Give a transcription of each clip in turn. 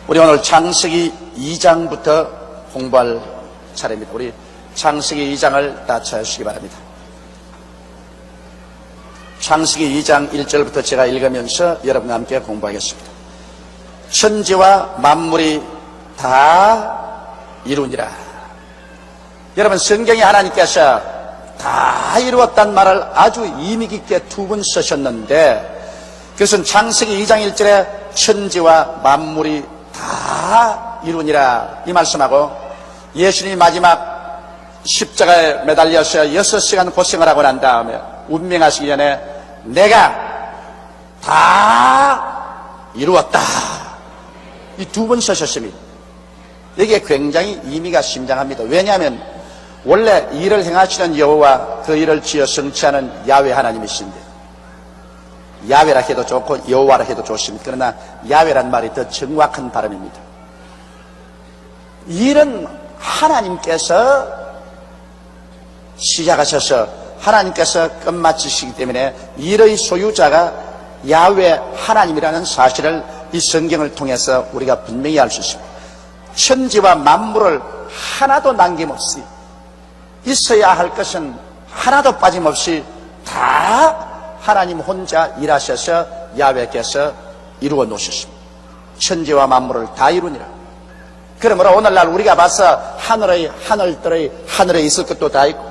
우리 오늘 창세기 2장부터 공부할 차례입니다. 우리 창세기 2장을 다 찾으시기 바랍니다. 창세기 2장 1절부터 제가 읽으면서 여러분과 함께 공부하겠습니다. 천지와 만물이 다 이루니라. 여러분, 성경에 하나님께서 다 이루었다는 말을 아주 의미 깊게 두 번 쓰셨는데, 그것은 창세기 2장 1절에 천지와 만물이 다 이루니라 이 말씀하고, 예수님이 마지막 십자가에 매달려서 6시간 고생을 하고 난 다음에 운명하시기 전에 내가 다 이루었다, 이 두 번 쓰셨습니다. 이게 굉장히 의미가 심장합니다. 왜냐하면 원래 일을 행하시는 여호와 그 일을 지어 성취하는 야훼 하나님이신데, 야훼라 해도 좋고 여호와라 해도 좋습니다. 그러나 야훼란 말이 더 정확한 발음입니다. 일은 하나님께서 시작하셔서 하나님께서 끝마치시기 때문에 일의 소유자가 야훼 하나님이라는 사실을 이 성경을 통해서 우리가 분명히 알 수 있습니다. 천지와 만물을 하나도 남김없이, 있어야 할 것은 하나도 빠짐없이 다 하나님 혼자 일하셔서 야훼께서 이루어 놓으셨습니다. 천지와 만물을 다 이루니라. 그러므로 오늘날 우리가 봐서 하늘에 있을 것도 다 있고,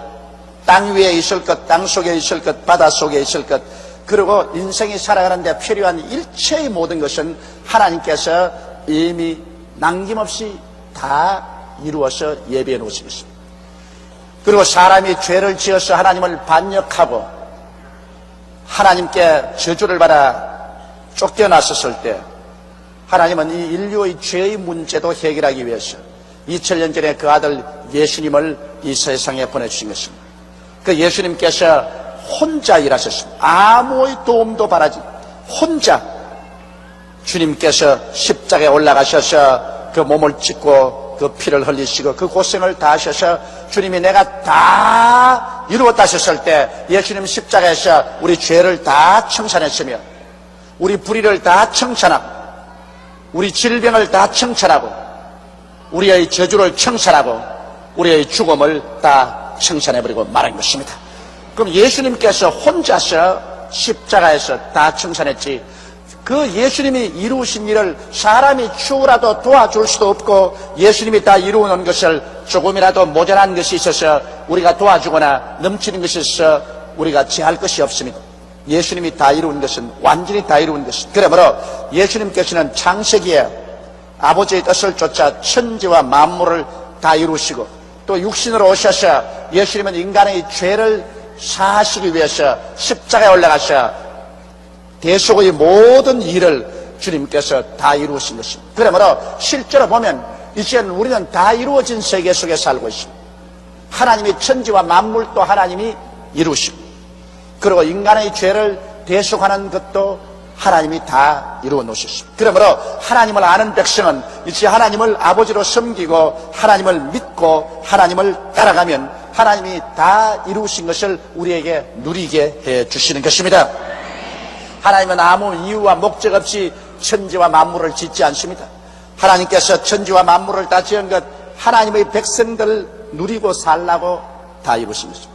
땅 위에 있을 것, 땅 속에 있을 것, 바다 속에 있을 것, 그리고 인생이 살아가는데 필요한 일체의 모든 것은 하나님께서 이미 남김없이 다 이루어서 예비해 놓으시겠습니다. 그리고 사람이 죄를 지어서 하나님을 반역하고 하나님께 저주를 받아 쫓겨났었을 때, 하나님은 이 인류의 죄의 문제도 해결하기 위해서 2000년 전에 그 아들 예수님을 이 세상에 보내주신 것입니다. 그 예수님께서 혼자 일하셨습니다. 아무의 도움도 바라지 혼자 주님께서 십자가에 올라가셔서 그 몸을 찢고 그 피를 흘리시고 그 고생을 다 하셔서 주님이 내가 다 이루었다 하셨을 때, 예수님 십자가에서 우리 죄를 다 청산했으며 우리 불의를 다 청산하고 우리 질병을 다 청산하고 우리의 저주를 청산하고 우리의 죽음을 다 청산해버리고 말한 것입니다. 그럼 예수님께서 혼자서 십자가에서 다 청산했지, 그 예수님이 이루신 일을 사람이 추구라도 도와줄 수도 없고, 예수님이 다 이루어놓은 것을 조금이라도 모자란 것이 있어서 우리가 도와주거나 넘치는 것이 있어서 우리가 제할 것이 없습니다. 예수님이 다 이루은 것은 완전히 다 이루은 것입니다. 그러므로 예수님께서는 창세기에 아버지의 뜻을 쫓아 천지와 만물을 다 이루시고, 또 육신으로 오셔서 예수님은 인간의 죄를 사하시기 위해서 십자가에 올라가셔 대속의 모든 일을 주님께서 다 이루신 것입니다. 그러므로 실제로 보면 이제는 우리는 다 이루어진 세계 속에 살고 있습니다. 하나님이 천지와 만물도 하나님이 이루시고, 그리고 인간의 죄를 대속하는 것도 하나님이 다 이루어 놓으셨습니다. 그러므로 하나님을 아는 백성은 이제 하나님을 아버지로 섬기고 하나님을 믿고 하나님을 따라가면 하나님이 다 이루신 것을 우리에게 누리게 해 주시는 것입니다. 하나님은 아무 이유와 목적 없이 천지와 만물을 짓지 않습니다. 하나님께서 천지와 만물을 다 지은 것 하나님의 백성들을 누리고 살라고 다 이루신 것입니다.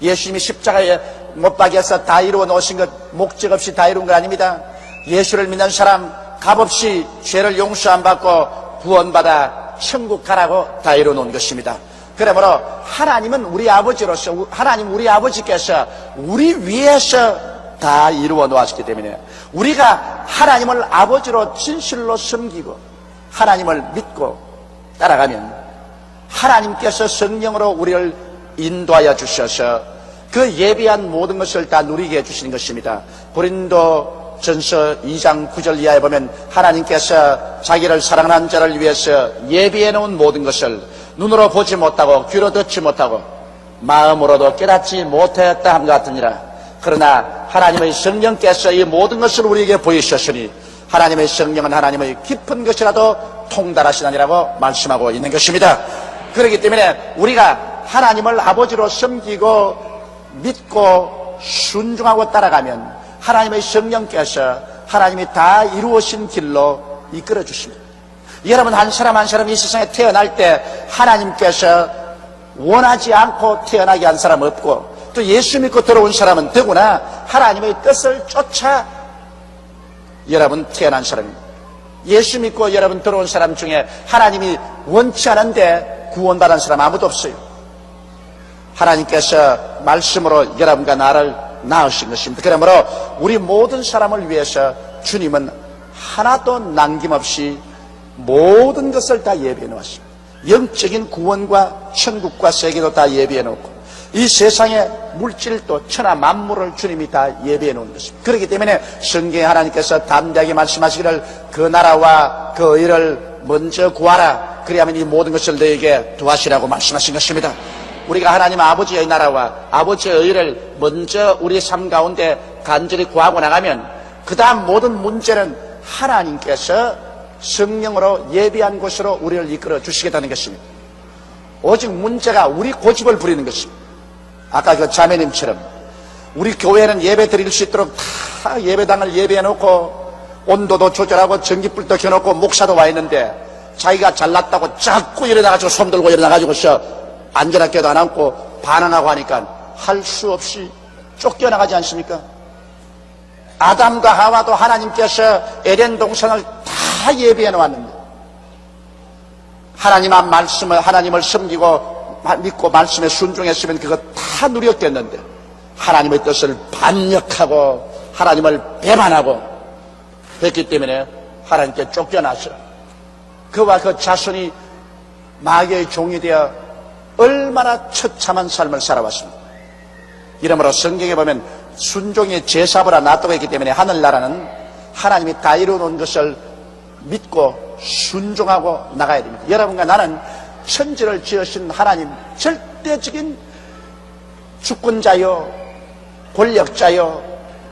예수님이 십자가에 못 박여서 다 이루어 놓으신 것 목적 없이 다 이룬 거 아닙니다. 예수를 믿는 사람 값없이 죄를 용서 안 받고 구원받아 천국 가라고 다 이루어 놓은 것입니다. 그러므로 하나님은 우리 아버지로서, 하나님 우리 아버지께서 우리 위해서 다 이루어 놓았기 때문에 우리가 하나님을 아버지로 진실로 섬기고 하나님을 믿고 따라가면 하나님께서 성령으로 우리를 인도하여 주셔서 그 예비한 모든 것을 다 누리게 해주시는 것입니다. 고린도전서 2장 9절 이하에 보면 하나님께서 자기를 사랑하는 자를 위해서 예비해 놓은 모든 것을 눈으로 보지 못하고 귀로 듣지 못하고 마음으로도 깨닫지 못하였다 함과 같으니라. 그러나 하나님의 성령께서 이 모든 것을 우리에게 보이셨으니 하나님의 성령은 하나님의 깊은 것이라도 통달하시나니라고 말씀하고 있는 것입니다. 그렇기 때문에 우리가 하나님을 아버지로 섬기고 믿고 순종하고 따라가면 하나님의 성령께서 하나님이 다 이루어진 길로 이끌어 주십니다. 여러분, 한 사람 한 사람 이 세상에 태어날 때 하나님께서 원하지 않고 태어나게 한 사람 없고, 또 예수 믿고 들어온 사람은 더구나 하나님의 뜻을 쫓아 여러분 태어난 사람입니다. 예수 믿고 여러분 들어온 사람 중에 하나님이 원치 않은데 구원받은 사람 아무도 없어요. 하나님께서 말씀으로 여러분과 나를 낳으신 것입니다. 그러므로 우리 모든 사람을 위해서 주님은 하나도 남김없이 모든 것을 다 예비해 놓았습니다. 영적인 구원과 천국과 세계도 다 예비해 놓고, 이 세상의 물질도 천하 만물을 주님이 다 예비해 놓은 것입니다. 그렇기 때문에 성경에 하나님께서 담대하게 말씀하시기를 그 나라와 그 의를 먼저 구하라, 그리하면 이 모든 것을 너에게 더하시라고 말씀하신 것입니다. 우리가 하나님 아버지의 나라와 아버지의 의를 먼저 우리 삶 가운데 간절히 구하고 나가면 그 다음 모든 문제는 하나님께서 성령으로 예비한 곳으로 우리를 이끌어 주시겠다는 것입니다. 오직 문제가 우리 고집을 부리는 것입니다. 아까 그 자매님처럼 우리 교회는 예배 드릴 수 있도록 다 예배당을 예배해 놓고 온도도 조절하고 전기불도 켜놓고 목사도 와 있는데 자기가 잘났다고 자꾸 일어나가지고 손 들고 일어나가지고서 안전하게도 안 앉고 반항하고 하니까 할 수 없이 쫓겨나가지 않습니까? 아담과 하와도 하나님께서 에덴 동산을 다 예비해 놓았는데 하나님의 말씀을, 하나님을 섬기고 믿고 말씀에 순종했으면 그거 다 누렸겠는데 하나님의 뜻을 반역하고 하나님을 배반하고 했기 때문에 하나님께 쫓겨나서 그와 그 자손이 마귀의 종이 되어 얼마나 처참한 삶을 살아왔습니다. 이러므로 성경에 보면 순종의 제사보라 낫다고 했기 때문에 하늘나라는 하나님이 다 이루어놓은 것을 믿고 순종하고 나가야 됩니다. 여러분과 나는 천지를 지으신 하나님, 절대적인 주권자요 권력자요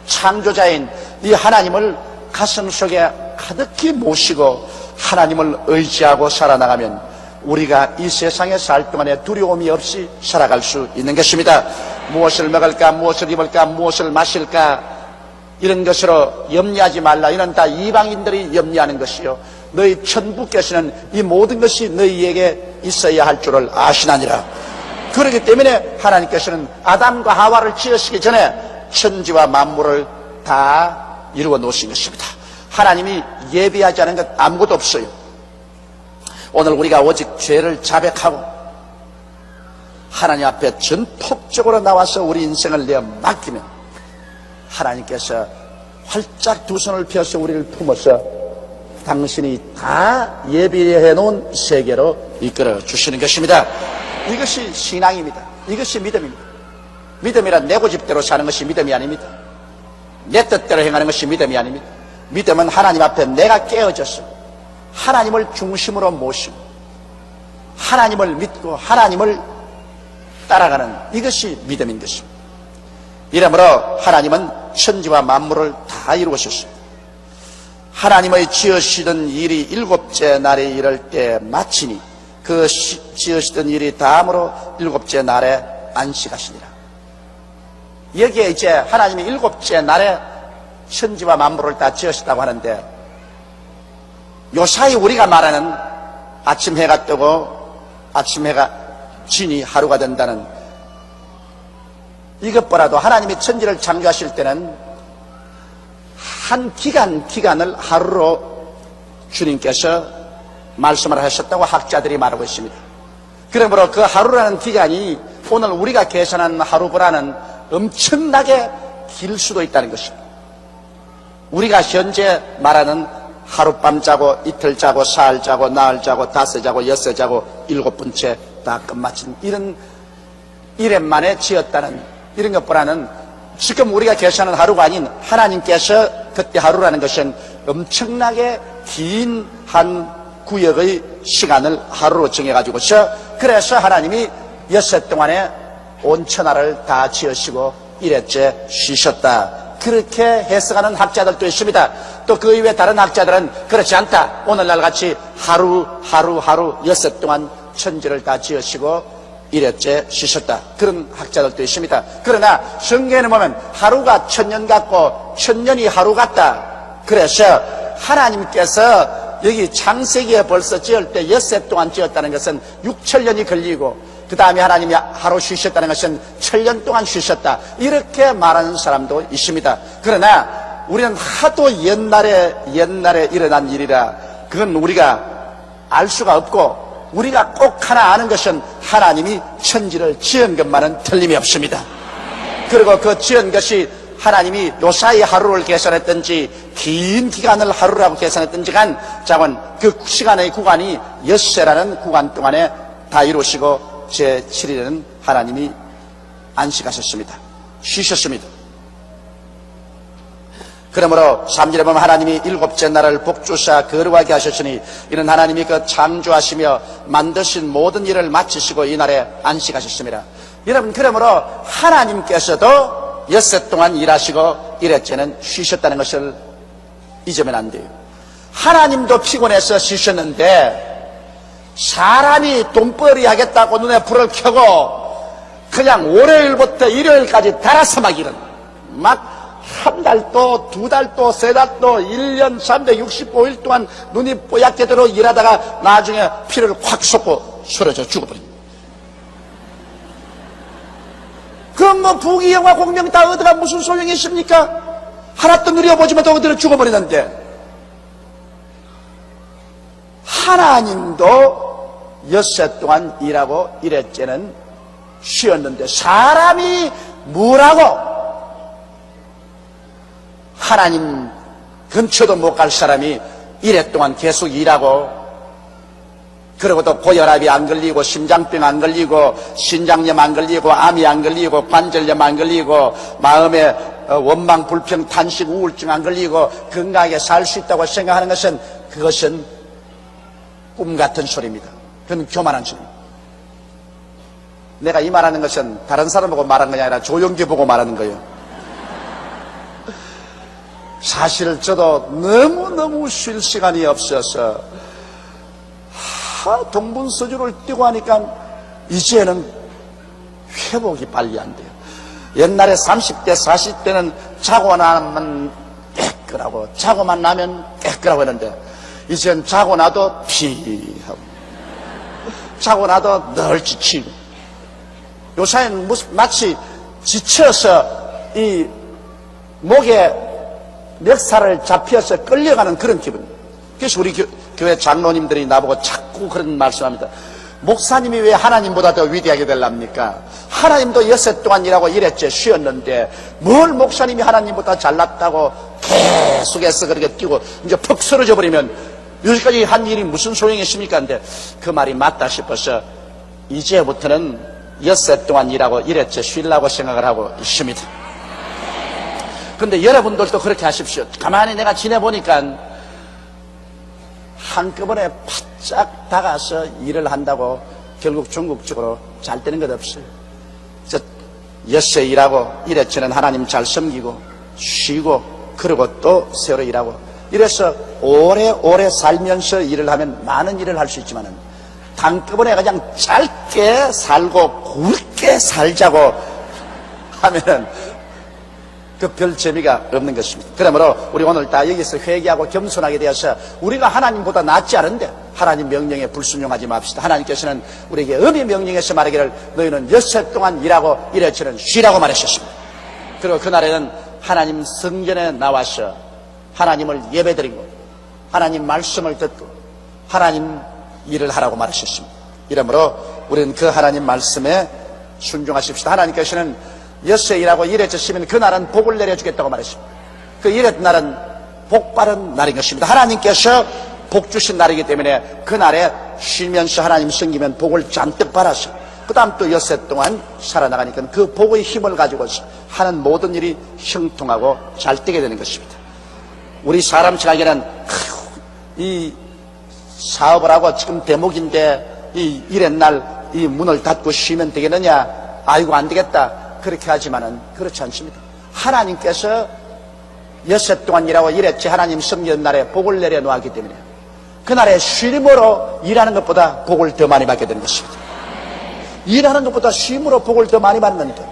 창조자인 이 하나님을 가슴 속에 가득히 모시고 하나님을 의지하고 살아나가면 우리가 이 세상에 살 동안에 두려움이 없이 살아갈 수 있는 것입니다. 무엇을 먹을까, 무엇을 입을까, 무엇을 마실까, 이런 것으로 염려하지 말라. 이는 다 이방인들이 염려하는 것이요 너희 천부께서는 이 모든 것이 너희에게 있어야 할 줄을 아시나니라. 그렇기 때문에 하나님께서는 아담과 하와를 지으시기 전에 천지와 만물을 다 이루어 놓으신 것입니다. 하나님이 예비하지 않은 것 아무것도 없어요. 오늘 우리가 오직 죄를 자백하고 하나님 앞에 전폭적으로 나와서 우리 인생을 내어 맡기면 하나님께서 활짝 두 손을 펴서 우리를 품어서 당신이 다 예비해 놓은 세계로 이끌어 주시는 것입니다. 이것이 신앙입니다. 이것이 믿음입니다. 믿음이란 내 고집대로 사는 것이 믿음이 아닙니다. 내 뜻대로 행하는 것이 믿음이 아닙니다. 믿음은 하나님 앞에 내가 깨어져서 하나님을 중심으로 모시고 하나님을 믿고 하나님을 따라가는 이것이 믿음인 것입니다. 이러므로 하나님은 천지와 만물을 다 이루셨습니다. 하나님의 지으시던 일이 일곱째 날에 이를 때 마치니 그 지으시던 일이 다음으로 일곱째 날에 안식하시니라. 여기에 이제 하나님이 일곱째 날에 천지와 만물을 다 지으셨다고 하는데 요사이 우리가 말하는 아침 해가 뜨고 아침 해가 지니 하루가 된다는 이것보다도 하나님이 천지를 창조하실 때는 한 기간을 하루로 주님께서 말씀을 하셨다고 학자들이 말하고 있습니다. 그러므로 그 하루라는 기간이 오늘 우리가 계산한 하루보다는 엄청나게 길 수도 있다는 것입니다. 우리가 현재 말하는 하룻밤 자고 이틀 자고 사흘 자고 나흘 자고 닷새 자고 엿새 자고 일곱 번째 다 끝마친 이런 이름 만에 지었다는 이런 것보다는 지금 우리가 계산하는 하루가 아닌 하나님께서 그때 하루라는 것은 엄청나게 긴 한 구역의 시간을 하루로 정해가지고서 그래서 하나님이 엿새 동안에 온 천하를 다 지으시고 일회째 쉬셨다. 그렇게 해석하는 학자들도 있습니다. 또 그 이외에 다른 학자들은 그렇지 않다. 오늘날 같이 하루 엿새 동안 천지를 다 지으시고 일회째 쉬셨다. 그런 학자들도 있습니다. 그러나 성경에는 보면 하루가 천년 같고 천년이 하루 같다. 그래서 하나님께서 여기 창세기에 벌써 지을 때 엿새 동안 지었다는 것은 6천년이 걸리고 그 다음에 하나님이 하루 쉬셨다는 것은 1000년 동안 쉬셨다, 이렇게 말하는 사람도 있습니다. 그러나 우리는 하도 옛날에 일어난 일이라 그건 우리가 알 수가 없고, 우리가 꼭 하나 아는 것은 하나님이 천지를 지은 것만은 틀림이 없습니다. 그리고 그 지은 것이 하나님이 요사이 하루를 계산했든지 긴 기간을 하루라고 계산했든지 간 자건 그 시간의 구간이 엿새라는 구간 동안에 다 이루시고 제7일에는 하나님이 안식하셨습니다. 쉬셨습니다. 그러므로 3절에 보면 하나님이 일곱째 날을 복주사 거룩하게 하셨으니 이는 하나님이 그 창조하시며 만드신 모든 일을 마치시고 이 날에 안식하셨습니다. 여러분, 그러므로 하나님께서도 엿새 동안 일하시고 일회째는 쉬셨다는 것을 잊으면 안 돼요. 하나님도 피곤해서 쉬셨는데 사람이 돈벌이 하겠다고 눈에 불을 켜고 그냥 월요일부터 일요일까지 달아서 막 일은 막 한 달도 두 달도 세 달도 1년 365일 동안 눈이 뽀얗게도록 일하다가 나중에 피를 확 쏟고 쓰러져 죽어버립니다. 그럼 뭐 부귀영화 공명 다 얻어가 무슨 소용이 있습니까? 하나도 누려보지 못하고 그대로 죽어버리는데, 하나님도 엿새 동안 일하고 일회째는 쉬었는데 사람이 뭐라고 하나님 근처도 못 갈 사람이 일회 동안 계속 일하고, 그리고도 고혈압이 안 걸리고 심장병 안 걸리고 신장염 안 걸리고 암이 안 걸리고 관절염 안 걸리고 마음에 원망 불평 탄식 우울증 안 걸리고 건강하게 살 수 있다고 생각하는 것은, 그것은 꿈 같은 소리입니다. 그건 교만한 소리입니다. 내가 이 말하는 것은 다른 사람 보고 말하는 것이 아니라 조용기 보고 말하는 거예요. 사실 저도 너무너무 쉴 시간이 없어서 동분서주를 뛰고 하니까 이제는 회복이 빨리 안 돼요. 옛날에 30대 40대는 자고 나면 깨끗하고 자고만 나면 깨끗하고 했는데 이젠 자고 나도 피하고 자고 나도 늘 지치고, 요새는 마치 지쳐서 이 목에 멱살을 잡혀서 끌려가는 그런 기분. 그래서 우리 교회 장로님들이 나보고 자꾸 그런 말씀합니다. 목사님이 왜 하나님보다 더 위대하게 되랍니까? 하나님도 엿새 동안 일하고 일회째 쉬었는데 뭘 목사님이 하나님보다 잘났다고 계속해서 그렇게 뛰고 이제 퍽 쓰러져 버리면 여기까지 한 일이 무슨 소용이 있습니까? 근데 그 말이 맞다 싶어서 이제부터는 엿새 동안 일하고 일회째 쉬려고 생각을 하고 있습니다. 근데 여러분들도 그렇게 하십시오. 가만히 내가 지내보니까 한꺼번에 바짝 다가서 일을 한다고 결국 중국적으로 잘 되는 것 없어요. 그래서 엿새 일하고 일회째는 하나님 잘 섬기고 쉬고 그리고 또 새로 일하고, 이래서 오래오래 살면서 일을 하면 많은 일을 할 수 있지만은 한꺼번에 그냥 짧게 살고 굵게 살자고 하면은 그 별 재미가 없는 것입니다. 그러므로 우리 오늘 다 여기서 회개하고 겸손하게 되어서 우리가 하나님보다 낫지 않은데 하나님 명령에 불순종하지 맙시다. 하나님께서는 우리에게 엄히 명령해서 말하기를 너희는 엿새 동안 일하고 일회째는 쉬라고 말하셨습니다. 그리고 그날에는 하나님 성전에 나와서 하나님을 예배드리고 하나님 말씀을 듣고 하나님 일을 하라고 말하셨습니다. 이러므로 우리는 그 하나님 말씀에 순종하십시다. 하나님께서는 엿새 일하고 일회째 쉬면 그날은 복을 내려주겠다고 말했습니다. 그 일회 날은 복 받은 날인 것입니다. 하나님께서 복 주신 날이기 때문에 그날에 쉬면서 하나님 섬기면 복을 잔뜩 받아서 그 다음 또 엿새 동안 살아나가니까 그 복의 힘을 가지고서 하는 모든 일이 형통하고 잘 되게 되는 것입니다. 우리 사람 생각에는 이 사업을 하고 지금 대목인데 이 일의 날 이 문을 닫고 쉬면 되겠느냐, 아이고 안 되겠다, 그렇게 하지만은 그렇지 않습니다. 하나님께서 엿새 동안 일하고 일회째 하나님 섬기는 날에 복을 내려놓았기 때문에 그날에 쉼으로 일하는 것보다 복을 더 많이 받게 되는 것입니다. 일하는 것보다 쉼으로 복을 더 많이 받는다.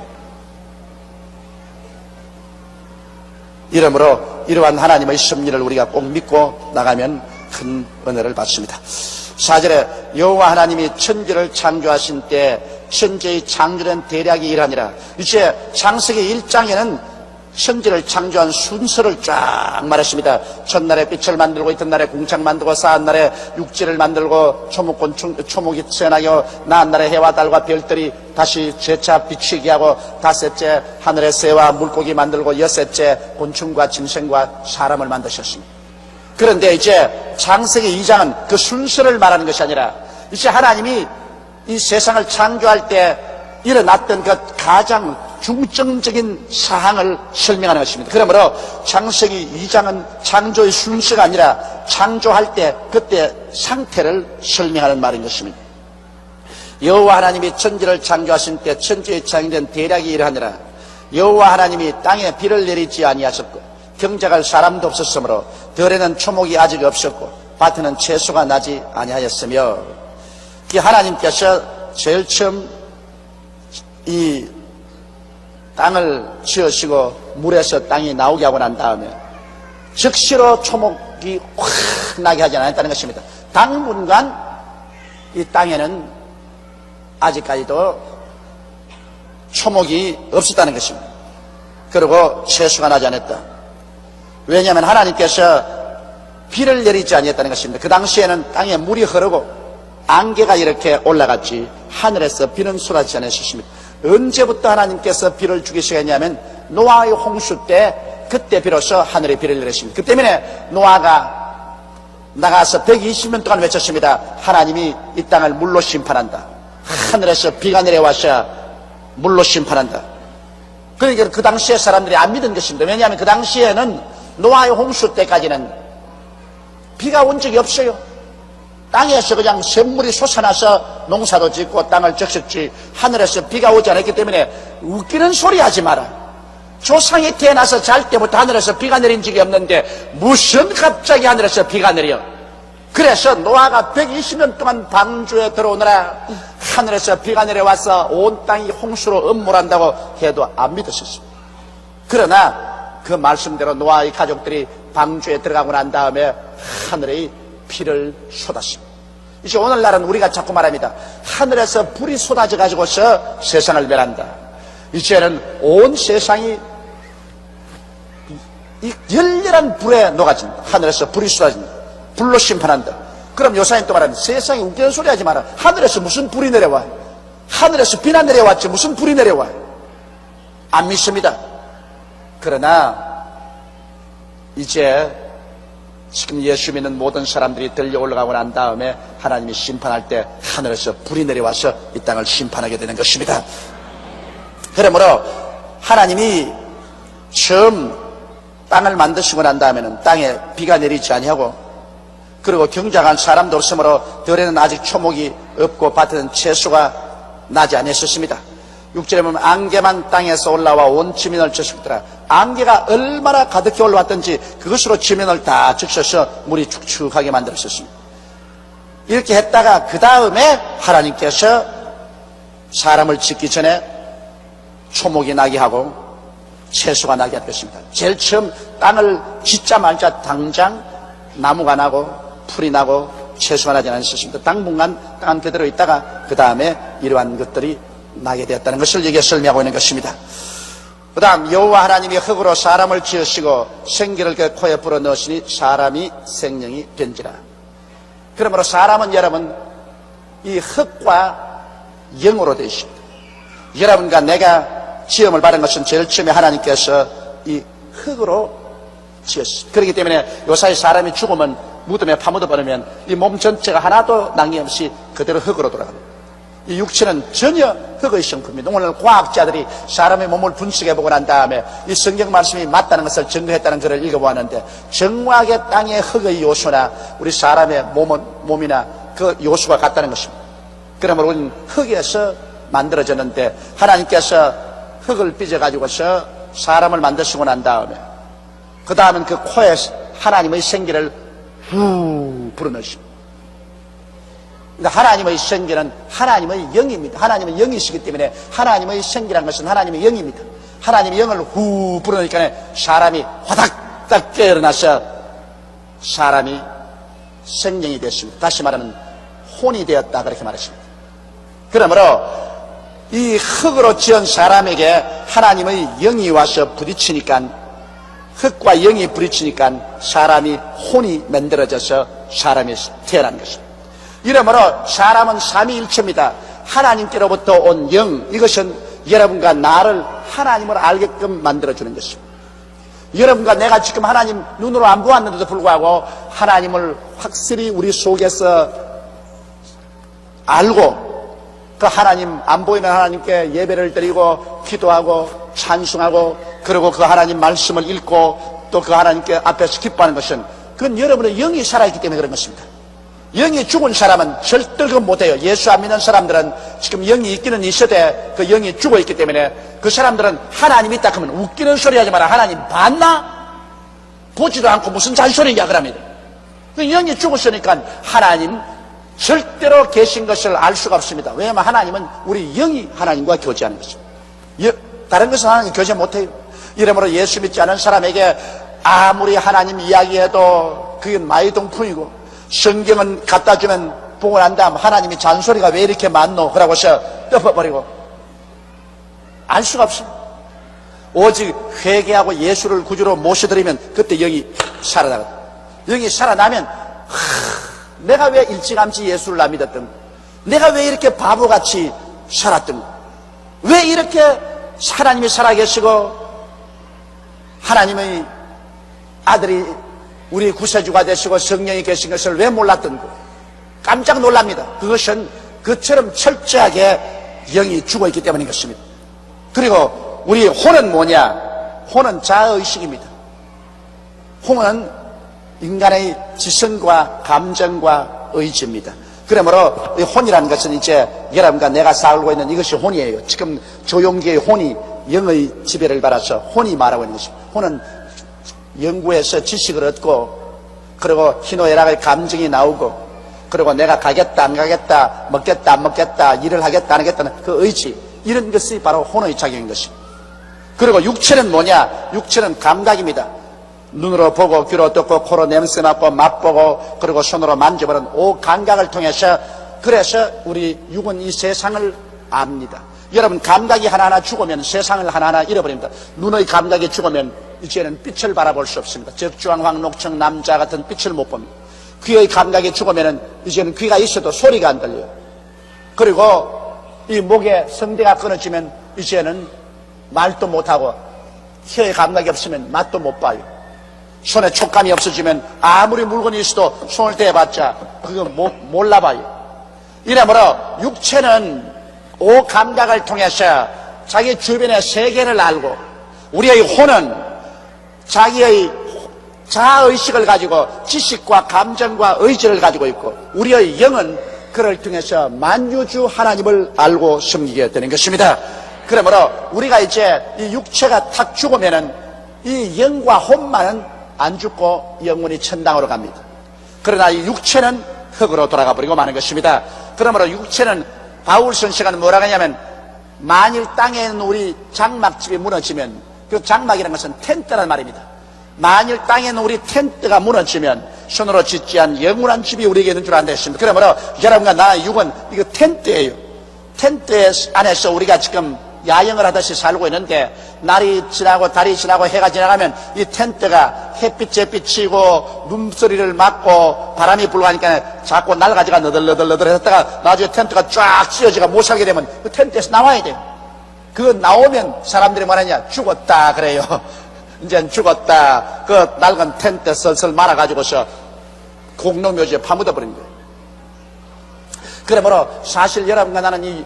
이러므로 이러한 하나님의 섭리를 우리가 꼭 믿고 나가면 큰 은혜를 받습니다. 4절에 여호와 하나님이 천지를 창조하신 때 천지의 창조된 대략이 이러하니라. 이제 창세기 1장에는 천지를 창조한 순서를 쫙 말했습니다. 첫날에 빛을 만들고 이튿날에 궁창 만들고 사한날에 육지를 만들고 초목이 태어나게 하고 나한날에 해와 달과 별들이 다시 재차 비치게 하고 다섯째 하늘의 새와 물고기 만들고 여섯째 곤충과 짐승과 사람을 만드셨습니다. 그런데 이제 창세기 2장은 그 순서를 말하는 것이 아니라 이제 하나님이 이 세상을 창조할 때 일어났던 그 가장 중점적인 사항을 설명하는 것입니다. 그러므로 창세기 2장은 창조의 순서가 아니라 창조할 때 그때 상태를 설명하는 말인 것입니다. 여호와 하나님이 천지를 창조하신 때 천지에 창조된 대략이 이러하니라. 여호와 하나님이 땅에 비를 내리지 아니하셨고 경작할 사람도 없었으므로 들에는 초목이 아직 없었고 밭에는 채소가 나지 아니하였으며, 이 하나님께서 제일 처음 이 땅을 지으시고 물에서 땅이 나오게 하고 난 다음에 즉시로 초목이 확 나게 하지 않았다는 것입니다. 당분간 이 땅에는 아직까지도 초목이 없었다는 것입니다. 그리고 채소가 나지 않았다. 왜냐하면 하나님께서 비를 내리지 아니했다는 것입니다. 그 당시에는 땅에 물이 흐르고 안개가 이렇게 올라갔지 하늘에서 비는 쏟아지지 않았습니다. 언제부터 하나님께서 비를 주기 시작했냐면 노아의 홍수 때, 그때 비로소 하늘에 비를 내렸습니다. 그 때문에 노아가 나가서 120년 동안 외쳤습니다. 하나님이 이 땅을 물로 심판한다. 하늘에서 비가 내려와서 물로 심판한다. 그러니까 그 당시에 사람들이 안 믿은 것입니다. 왜냐하면 그 당시에는 노아의 홍수 때까지는 비가 온 적이 없어요. 땅에서 그냥 샘물이 솟아나서 농사도 짓고 땅을 적셨지 하늘에서 비가 오지 않았기 때문에 웃기는 소리 하지 마라. 조상이 태어나서 잘 때부터 하늘에서 비가 내린 적이 없는데 무슨 갑자기 하늘에서 비가 내려. 그래서 노아가 120년 동안 방주에 들어오느라 하늘에서 비가 내려와서 온 땅이 홍수로 음몰한다고 해도 안 믿었었습니다. 그러나 그 말씀대로 노아의 가족들이 방주에 들어가고 난 다음에 하늘의 비를 쏟았습니다. 이제 오늘날은 우리가 자꾸 말합니다. 하늘에서 불이 쏟아져 가지고서 세상을 멸한다. 이제는 온 세상이 이 열렬한 불에 녹아진다. 하늘에서 불이 쏟아진다. 불로 심판한다. 그럼 요사님 또 말합니다. 세상에 웃기는 소리 하지 마라. 하늘에서 무슨 불이 내려와? 하늘에서 비나 내려왔지 무슨 불이 내려와? 안 믿습니다. 그러나 이제 지금 예수 믿는 모든 사람들이 들려 올라가고 난 다음에 하나님이 심판할 때 하늘에서 불이 내려와서 이 땅을 심판하게 되는 것입니다. 그러므로 하나님이 처음 땅을 만드시고 난 다음에는 땅에 비가 내리지 아니하고, 그리고 경작한 사람도 없으므로 들에는 아직 초목이 없고 밭에는 채소가 나지 아니했었습니다. 6절에 보면 안개만 땅에서 올라와 온 지면을 적셨더라. 안개가 얼마나 가득히 올라왔던지 그것으로 지면을 다 적셔서 물이 축축하게 만들었었습니다. 이렇게 했다가 그 다음에 하나님께서 사람을 짓기 전에 초목이 나게 하고 채소가 나게 할 것입니다. 제일 처음 땅을 짓자마자 당장 나무가 나고 풀이 나고 채소가 나지 않았습니다. 당분간 땅 그대로 있다가 그 다음에 이러한 것들이 나게 되었다는 것을 여기에 설명하고 있는 것입니다. 그 다음 여호와 하나님이 흙으로 사람을 지으시고 생기를 그 코에 불어 넣으시니 사람이 생명이 된지라. 그러므로 사람은 여러분 이 흙과 영으로 되어 있습니다. 여러분과 내가 지음을 받은 것은 제일 처음에 하나님께서 이 흙으로 지었습니다. 그렇기 때문에 요사이 사람이 죽으면 무덤에 파묻어 버리면 이 몸 전체가 하나도 남김없이 그대로 흙으로 돌아갑니다. 이 육체는 전혀 흙의 성품입니다. 오늘 과학자들이 사람의 몸을 분석해보고 난 다음에 이 성경 말씀이 맞다는 것을 증거했다는 글을 읽어보았는데, 정확하게 땅의 흙의 요소나 우리 사람의 몸이나 그 요소가 같다는 것입니다. 그러므로 우리는 흙에서 만들어졌는데 하나님께서 흙을 빚어가지고서 사람을 만드시고 난 다음에 그 다음은 그 코에 하나님의 생기를 후 불어넣으십니다. 하나님의 생기는 하나님의 영입니다. 하나님은 영이시기 때문에 하나님의 생기라는 것은 하나님의 영입니다. 하나님의 영을 후 불어넣으니까 사람이 화닥닥 깨어나서 사람이 생명이 되었습니다. 다시 말하면 혼이 되었다 그렇게 말했습니다. 그러므로 이 흙으로 지은 사람에게 하나님의 영이 와서 부딪히니까, 흙과 영이 부딪히니까 사람이 혼이 만들어져서 사람이 태어난 것입니다. 이러므로 사람은 삼위일체입니다. 하나님께로부터 온 영, 이것은 여러분과 나를 하나님을 알게끔 만들어주는 것입니다. 여러분과 내가 지금 하나님 눈으로 안 보았는데도 불구하고 하나님을 확실히 우리 속에서 알고, 그 하나님, 안 보이는 하나님께 예배를 드리고 기도하고 찬송하고, 그리고 그 하나님 말씀을 읽고 또 그 하나님께 앞에서 기뻐하는 것은, 그건 여러분의 영이 살아있기 때문에 그런 것입니다. 영이 죽은 사람은 절대 그건 못해요. 예수 안 믿는 사람들은 지금 영이 있기는 있어도 그 영이 죽어있기 때문에 그 사람들은 하나님이 있다 하면 웃기는 소리 하지 마라. 하나님 봤나? 보지도 않고 무슨 잔소리냐 그러면. 그 영이 죽었으니까 하나님 절대로 계신 것을 알 수가 없습니다. 왜냐하면 하나님은 우리 영이 하나님과 교제하는 것입니다. 다른 것은 하나님 교제 못해요. 이러므로 예수 믿지 않은 사람에게 아무리 하나님 이야기해도 그게 마이동풍이고, 성경은 갖다 주면 보고 난 다음 하나님이 잔소리가 왜 이렇게 많노? 그러고서 덮어버리고 알 수가 없어요. 오직 회개하고 예수를 구주로 모셔드리면 그때 영이 살아나거든. 영이 살아나면 내가 왜 일찌감치 예수를 안 믿었던, 내가 왜 이렇게 바보같이 살았던, 왜 이렇게 하나님이 살아계시고 하나님의 아들이 우리 구세주가 되시고 성령이 계신 것을 왜 몰랐던 거, 깜짝 놀랍니다. 그것은 그처럼 철저하게 영이 죽어있기 때문인 것입니다. 그리고 우리 혼은 뭐냐? 혼은 자아의식입니다. 혼은 인간의 지성과 감정과 의지입니다. 그러므로 이 혼이라는 것은 이제 여러분과 내가 살고 있는 이것이 혼이에요. 지금 조용기의 혼이 영의 지배를 받아서 혼이 말하고 있는 것입니다. 혼은 연구해서 지식을 얻고, 그리고 희노애락의 감정이 나오고, 그리고 내가 가겠다 안 가겠다, 먹겠다 안 먹겠다, 일을 하겠다 안 하겠다는 그 의지, 이런 것이 바로 혼의 작용인 것입니다. 그리고 육체는 뭐냐? 육체는 감각입니다. 눈으로 보고, 귀로 듣고, 코로 냄새 맡고, 맛보고, 그리고 손으로 만져보는 오 감각을 통해서, 그래서 우리 육은 이 세상을 압니다. 여러분, 감각이 하나하나 죽으면 세상을 하나하나 잃어버립니다. 눈의 감각이 죽으면 이제는 빛을 바라볼 수 없습니다. 적주왕, 황록청, 남자 같은 빛을 못 봅니다. 귀의 감각이 죽으면 이제는 귀가 있어도 소리가 안 들려요. 그리고 이 목에 성대가 끊어지면 이제는 말도 못하고, 혀의 감각이 없으면 맛도 못 봐요. 손에 촉감이 없어지면 아무리 물건이 있어도 손을 대봤자 그거 몰라봐요. 이러므로 육체는 오 감각을 통해서 자기 주변의 세계를 알고, 우리의 혼은 자기의 자아의식을 가지고 지식과 감정과 의지를 가지고 있고, 우리의 영은 그를 통해서 만유주 하나님을 알고 섬기게 되는 것입니다. 그러므로 우리가 이제 이 육체가 탁 죽으면은 이 영과 혼만은 안 죽고 영원히 천당으로 갑니다. 그러나 이 육체는 흙으로 돌아가 버리고 마는 것입니다. 그러므로 육체는, 바울 선생은 뭐라고 하냐면, 만일 땅에 있는 우리 장막집이 무너지면, 그 장막이라는 것은 텐트란 말입니다. 만일 땅에 있는 우리 텐트가 무너지면 손으로 짓지 않은 영원한 집이 우리에게 있는 줄 안다 했습니다. 그러므로 여러분과 나의 육은 이거 텐트예요. 텐트 안에서 우리가 지금 야영을 하듯이 살고 있는데, 날이 지나고 달이 지나고 해가 지나가면 이 텐트가 햇빛에 비치고 눈소리를 맞고 바람이 불고 하니까 자꾸 날가지가 너덜너덜 했다가 나중에 텐트가 쫙 씌어지가 못 살게 되면 그 텐트에서 나와야 돼요. 그거 나오면 사람들이 뭐하냐? 죽었다 그래요. 이제는 죽었다. 그 낡은 텐트 슬슬 말아가지고서 공동묘지에 파묻어 버린 거예요. 그러므로 사실 여러분과 나는 이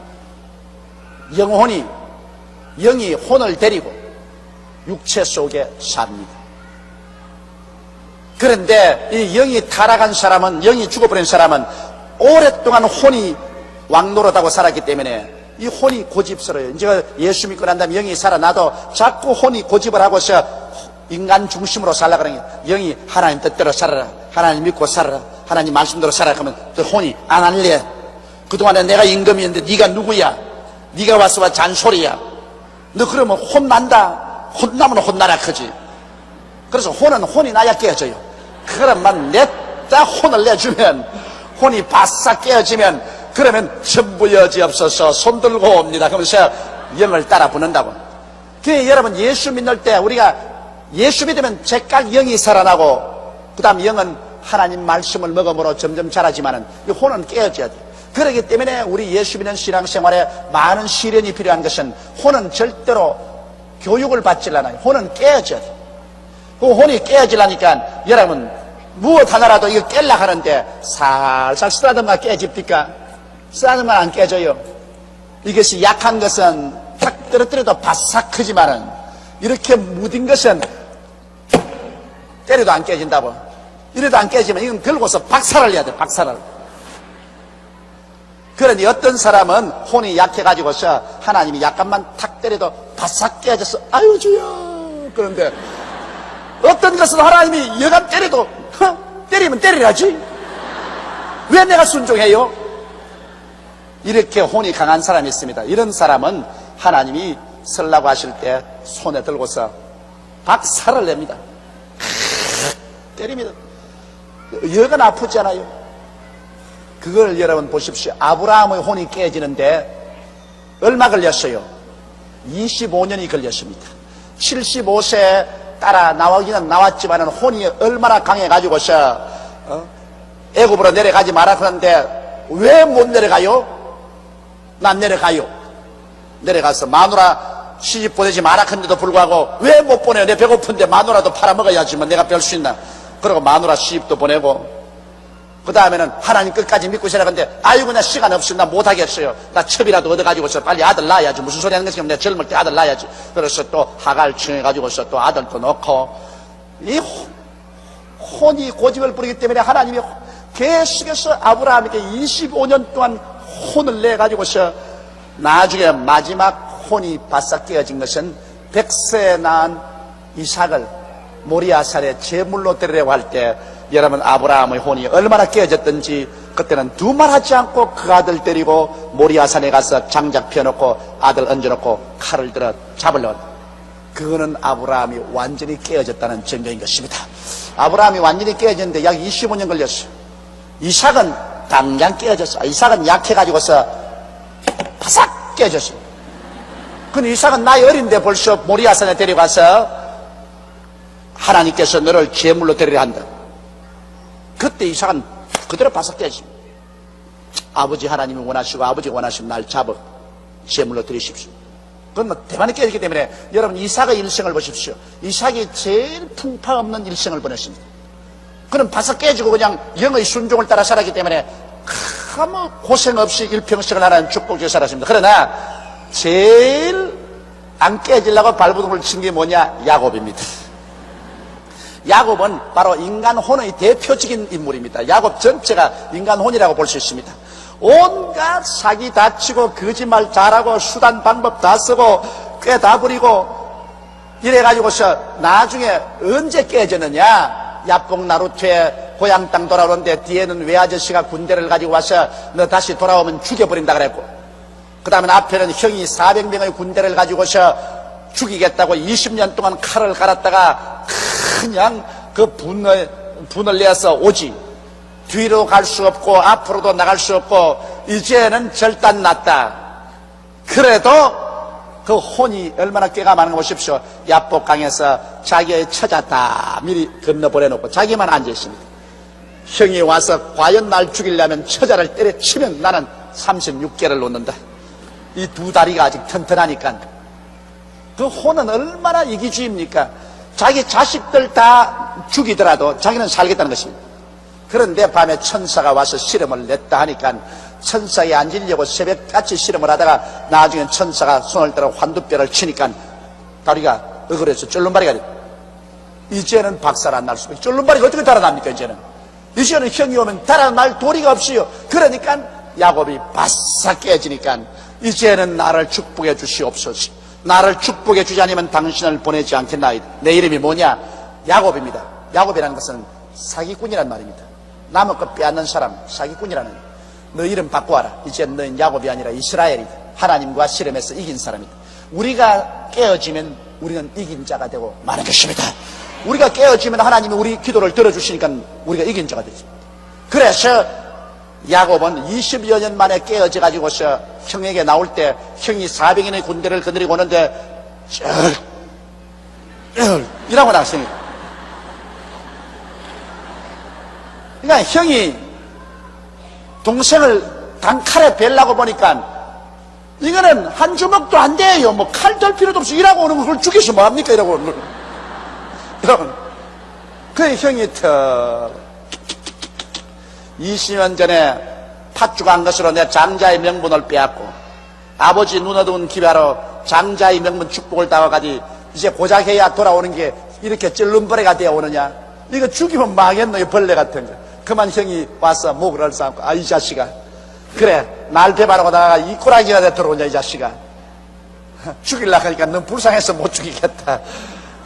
영이 혼을 데리고 육체 속에 삽니다. 그런데 이 영이 타락한 사람은, 영이 죽어버린 사람은 오랫동안 혼이 왕노릇하고 살았기 때문에 이 혼이 고집스러워요. 이제 예수 믿고 난 다음에 영이 살아나도 자꾸 혼이 고집을 하고서 인간 중심으로 살라 그러는 거예요. 영이 하나님 뜻대로 살아라, 하나님 믿고 살아라, 하나님 말씀대로 살아라 하면 또 혼이 안 할래. 그동안에 내가 임금이었는데 네가 누구야? 네가 와서 잔소리야. 너 그러면 혼난다. 혼나면 혼나라 크지. 그래서 혼은 혼이 나야 깨져요. 그러면 딱 혼을 내주면, 혼이 바싹 깨어지면, 그러면 전부 여지없어서 손들고 옵니다. 그러면서 영을 따라 부른다고. 그러니까 여러분, 예수 믿을 때 우리가 예수 믿으면 제각 영이 살아나고, 그 다음 영은 하나님 말씀을 먹음으로 점점 자라지만은 이 혼은 깨어져야 돼. 그렇기 때문에 우리 예수 믿는 신앙생활에 많은 시련이 필요한 것은 혼은 절대로 교육을 받지 않아요. 혼은 깨어져야 돼. 그 혼이 깨어지려니까 여러분 무엇 하나라도 이거 깰라 하는데 살살 쓰다듬어 깨집니까? 쓰다듬어 안 깨져요. 이것이 약한 것은 탁 떨어뜨려도 바싹 크지만은 이렇게 무딘 것은 때려도 안 깨진다고. 이래도 안 깨지면 이건 들고서 박살을 내야 돼. 박살을. 그러니 어떤 사람은 혼이 약해가지고서 하나님이 약간만 탁 때려도 바싹 깨져서 아유 주여. 그런데 어떤 것은 하나님이 여간 때려도 때리면 때리라지. 왜 내가 순종해요? 이렇게 혼이 강한 사람이 있습니다. 이런 사람은 하나님이 설라고 하실 때 손에 들고서 박살을 냅니다. 때립니다. 여간 아프지 않아요? 그걸 여러분 보십시오. 아브라함의 혼이 깨지는데 얼마 걸렸어요? 25년이 걸렸습니다. 75세 따라 나오기는 나왔지만 혼이 얼마나 강해가지고서 애굽으로 내려가지 마라 그러는데 왜 못 내려가요? 난 내려가요. 내려가서 마누라 시집 보내지 마라 했는데도 불구하고 왜 못 보내요? 내 배고픈데 마누라도 팔아먹어야지만 내가 별 수 있나. 그리고 마누라 시집도 보내고 그 다음에는 하나님 끝까지 믿고 살아갔는데 아이고 나 시간 없어. 나 못하겠어요. 나 첩이라도 얻어가지고서 빨리 아들 낳아야지. 무슨 소리 하는 것이 내가 젊을 때 아들 낳아야지. 그래서 또 하갈 청해가지고서 또 아들도 넣고 이 혼이 고집을 부리기 때문에 하나님이 계속해서 아브라함에게 25년 동안 혼을 내가지고서 나중에 마지막 혼이 바싹 깨어진 것은 100세에 낳은 이삭을 모리아산에 제물로 드리려고 할 때 여러분 아브라함의 혼이 얼마나 깨어졌던지 그때는 두말하지 않고 그 아들 데리고 모리아산에 가서 장작 펴놓고 아들 얹어놓고 칼을 들어 잡으려고. 그거는 아브라함이 완전히 깨어졌다는 증거인 것입니다. 아브라함이 완전히 깨어졌는데 약 25년 걸렸어요. 이삭은 당장 깨어졌어. 이삭은 약해가지고서 바싹 깨어졌어요. 근데 이삭은 나이 어린데 벌써 모리아산에 데려가서 하나님께서 너를 제물로 데리려 한다. 그때 이삭은 그대로 바싹 깨집니다. 아버지 하나님이 원하시고 아버지가 원하시면 날 잡아 제물로 드리십시오. 그건 뭐 대만에 깨졌기 때문에 여러분 이삭의 일생을 보십시오. 이삭이 제일 풍파 없는 일생을 보냈습니다. 그는 바싹 깨지고 그냥 영의 순종을 따라 살았기 때문에 아무 고생 없이 일평생을 하나님 축복해 살았습니다. 그러나 제일 안 깨지려고 발버둥을 친 게 뭐냐? 야곱입니다. 야곱은 바로 인간 혼의 대표적인 인물입니다. 야곱 전체가 인간 혼이라고 볼 수 있습니다. 온갖 사기 다 치고 거짓말 잘하고 수단 방법 다 쓰고 꽤 다 부리고 이래가지고서 나중에 언제 깨졌느냐? 야뽕 나루트에 고향 땅 돌아오는데 뒤에는 외아저씨가 군대를 가지고 와서 너 다시 돌아오면 죽여버린다 그랬고, 그 다음에 앞에는 형이 400명의 군대를 가지고서 죽이겠다고 20년 동안 칼을 갈았다가 그냥 그 분을 내서 오지. 뒤로 갈 수 없고 앞으로도 나갈 수 없고 이제는 절단 났다. 그래도 그 혼이 얼마나 꾀가 많은 거 보십시오. 야복강에서 자기의 처자 다 미리 건너보내놓고 자기만 앉아있습니다. 형이 와서 과연 날 죽이려면 처자를 때려치면 나는 36개를 놓는다. 이 두 다리가 아직 튼튼하니까. 그 혼은 얼마나 이기주의입니까? 자기 자식들 다 죽이더라도 자기는 살겠다는 것입니다. 그런데 밤에 천사가 와서 실험을 냈다 하니까 천사에 앉으려고 새벽같이 실험을 하다가 나중에 천사가 손을 들어 환두뼈를 치니까 다리가 어그러서 쫄른발이가 됐다. 이제는 박살 안 날 수밖에. 쫄른발이가 어떻게 달아납니까? 이제는 형이 오면 달아날 도리가 없어요. 그러니까 야곱이 바싹 깨지니까 이제는 나를 축복해 주시옵소서. 나를 축복해 주지 않으면 당신을 보내지 않겠나이다. 내 이름이 뭐냐? 야곱입니다. 야곱이라는 것은 사기꾼이란 말입니다. 남의 것 빼앗는 사람, 사기꾼이라는 거예요. 너 이름 바꿔와라. 이제 너는 야곱이 아니라 이스라엘이다. 하나님과 씨름해서 이긴 사람이다. 우리가 깨어지면 우리는 이긴 자가 되고 마는 것입니다. 우리가 깨어지면 하나님이 우리 기도를 들어주시니까 우리가 이긴 자가 되죠. 그래서 야곱은 20여 년 만에 깨어져 가지고서 형에게 나올 때 형이 400인의 군대를 거느리고 오는데 이라고 나왔습니다. 그러니까 형이 동생을 단칼에 벨라고 보니까 이거는 한 주먹도 안 돼요. 뭐 칼 들 필요도 없이 일하고 오는 걸 죽여서 뭐합니까? 이러고 오는 걸. 여러분, 그 형이 20년 전에 팥죽한 것으로 내 장자의 명분을 빼앗고 아버지 눈 어두운 기회로 장자의 명분 축복을 따와가지 이제 고작 해야 돌아오는 게 이렇게 찔름벌레가 되어 오느냐. 이거 죽이면 망했노, 이 벌레 같은 거. 그만 형이 와서 목을 얽삼고, 아, 이 자식아. 그래, 날 배바라고 나가 이 꼬라지가 돼 들어오냐, 이 자식아. 죽이려고 하니까 넌 불쌍해서 못 죽이겠다.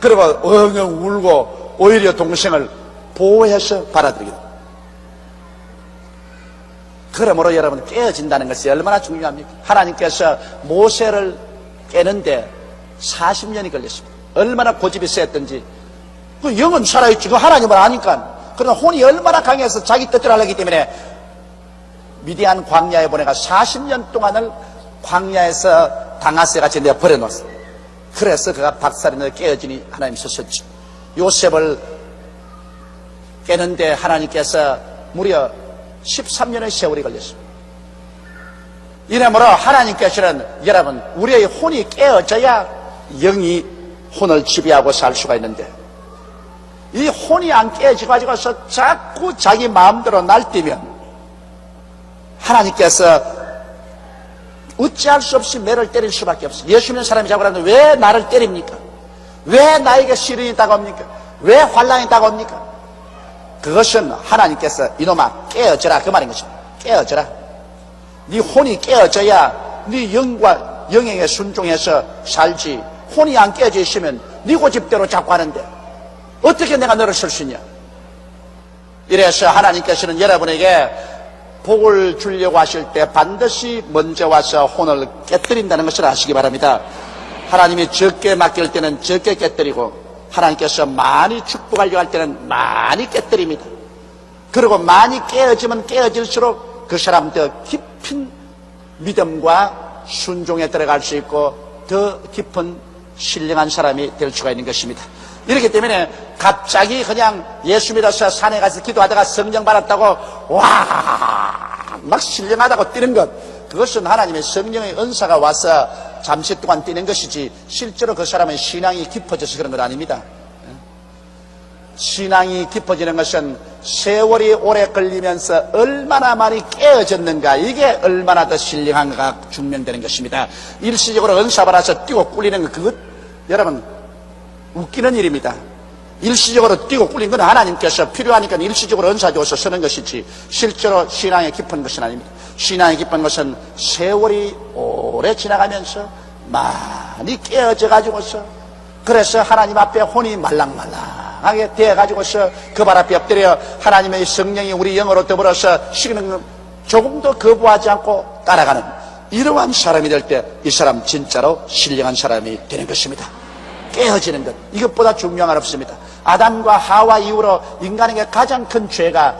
그러고 엉엉 울고 오히려 동생을 보호해서 받아들이게 됩니다. 그러므로 여러분, 깨어진다는 것이 얼마나 중요합니까? 하나님께서 모세를 깨는데 40년이 걸렸습니다. 얼마나 고집이 셌던지. 그 영은 살아있지. 그 하나님을 아니까. 그러나 혼이 얼마나 강해서 자기 뜻대로 하기 때문에 미디안 광야에 보내가 40년 동안을 광야에서 당하세같이 내가 버려놓았어. 그래서 그가 박살이 나 깨어지니 하나님 서셨지. 요셉을 깨는데 하나님께서 무려 13년의 세월이 걸렸습니다. 이러므로 하나님께서는 여러분, 우리의 혼이 깨어져야 영이 혼을 지배하고 살 수가 있는데, 이 혼이 안 깨어져가지고서 자꾸 자기 마음대로 날뛰면 하나님께서 어찌할 수 없이 매를 때릴 수밖에 없어요. 예수 믿는 사람이 자꾸 그러는데 왜 나를 때립니까? 왜 나에게 시련이 다가옵니까? 왜 환난이 다가옵니까? 그것은 하나님께서 이놈아 깨어져라, 그 말인 것입니다. 깨어져라. 네 혼이 깨어져야 네 영과 영에게 순종해서 살지. 혼이 안 깨어져 있으면 네 고집대로 자꾸 하는데 어떻게 내가 너를 쓸 수 있냐? 이래서 하나님께서는 여러분에게 복을 주려고 하실 때 반드시 먼저 와서 혼을 깨뜨린다는 것을 아시기 바랍니다. 하나님이 적게 맡길 때는 적게 깨뜨리고 하나님께서 많이 축복하려고 할 때는 많이 깨뜨립니다. 그리고 많이 깨어지면 깨어질수록 그 사람 더 깊은 믿음과 순종에 들어갈 수 있고 더 깊은 신령한 사람이 될 수가 있는 것입니다. 이렇기 때문에 갑자기 그냥 예수 믿어서 산에 가서 기도하다가 성령 받았다고 막 신령하다고 뛰는 것, 그것은 하나님의 성령의 은사가 와서 잠시 동안 뛰는 것이지 실제로 그 사람의 신앙이 깊어져서 그런 건 아닙니다. 신앙이 깊어지는 것은 세월이 오래 걸리면서 얼마나 많이 깨어졌는가, 이게 얼마나 더 신령한가가 증명되는 것입니다. 일시적으로 은사 받아서 뛰고 꿀리는 것, 그것 여러분 웃기는 일입니다. 일시적으로 뛰고 꿀린 건 하나님께서 필요하니까 일시적으로 은사 줘서 쓰는 것이지 실제로 신앙이 깊은 것은 아닙니다. 신앙이 깊은 것은 세월이 오래 지나가면서 많이 깨어져 가지고서, 그래서 하나님 앞에 혼이 말랑말랑하게 되어 가지고서 그 발 앞에 엎드려 하나님의 성령이 우리 영으로 더불어서 시키는 조금도 거부하지 않고 따라가는 이러한 사람이 될 때 이 사람 진짜로 신령한 사람이 되는 것입니다. 깨어지는 것, 이것보다 중요한 건 없습니다. 아담과 하와 이후로 인간에게 가장 큰 죄가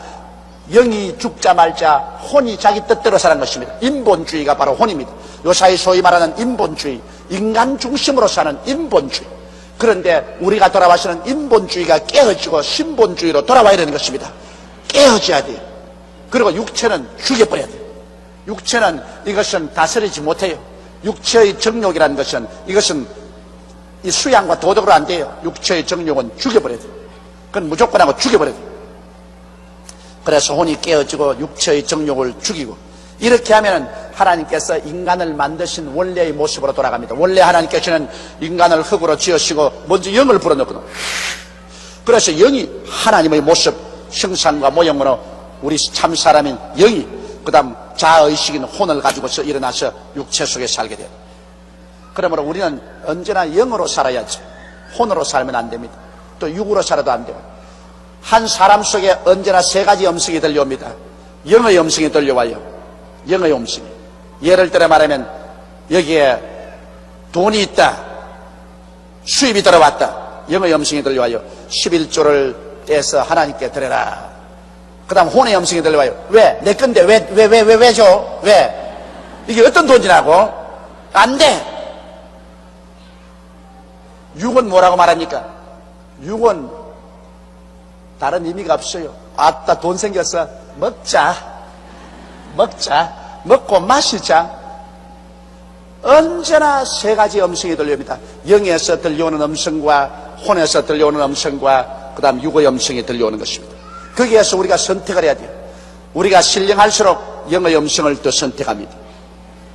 영이 죽자 말자 혼이 자기 뜻대로 사는 것입니다. 인본주의가 바로 혼입니다. 요사이 소위 말하는 인본주의, 인간 중심으로 사는 인본주의. 그런데 우리가 돌아와서는 인본주의가 깨어지고 신본주의로 돌아와야 되는 것입니다. 깨어져야 돼요. 그리고 육체는 죽여버려야 돼요. 육체는 이것은 다스리지 못해요. 육체의 정욕이라는 것은 이것은 이 수양과 도덕으로 안 돼요. 육체의 정욕은 죽여버려야 돼요. 그건 무조건 하고 죽여버려야 돼요. 그래서 혼이 깨어지고 육체의 정욕을 죽이고, 이렇게 하면 하나님께서 인간을 만드신 원래의 모습으로 돌아갑니다. 원래 하나님께서는 인간을 흙으로 지으시고 먼저 영을 불어넣거든요. 그래서 영이 하나님의 모습, 형상과 모형으로 우리 참 사람인 영이 그 다음 자의식인 혼을 가지고서 일어나서 육체 속에 살게 돼요. 그러므로 우리는 언제나 영으로 살아야죠. 혼으로 살면 안 됩니다. 또 육으로 살아도 안 돼요. 한 사람 속에 언제나 세 가지 음성이 들려옵니다. 영의 음성이 들려와요. 영의 음성이. 예를 들어 말하면 여기에 돈이 있다, 수입이 들어왔다, 영의 음성이 들려와요. 11조를 떼서 하나님께 드려라. 그 다음 혼의 음성이 들려와요. 왜? 내 건데 왜 줘? 왜? 이게 어떤 돈이라고? 안 돼. 6원 뭐라고 말합니까? 6원 다른 의미가 없어요. 아따 돈 생겼어. 먹자. 먹고 마시자. 언제나 세 가지 음성이 들려옵니다. 영에서 들려오는 음성과 혼에서 들려오는 음성과 그 다음 육의 음성이 들려오는 것입니다. 거기에서 우리가 선택을 해야 돼요. 우리가 신령할수록 영의 음성을 또 선택합니다.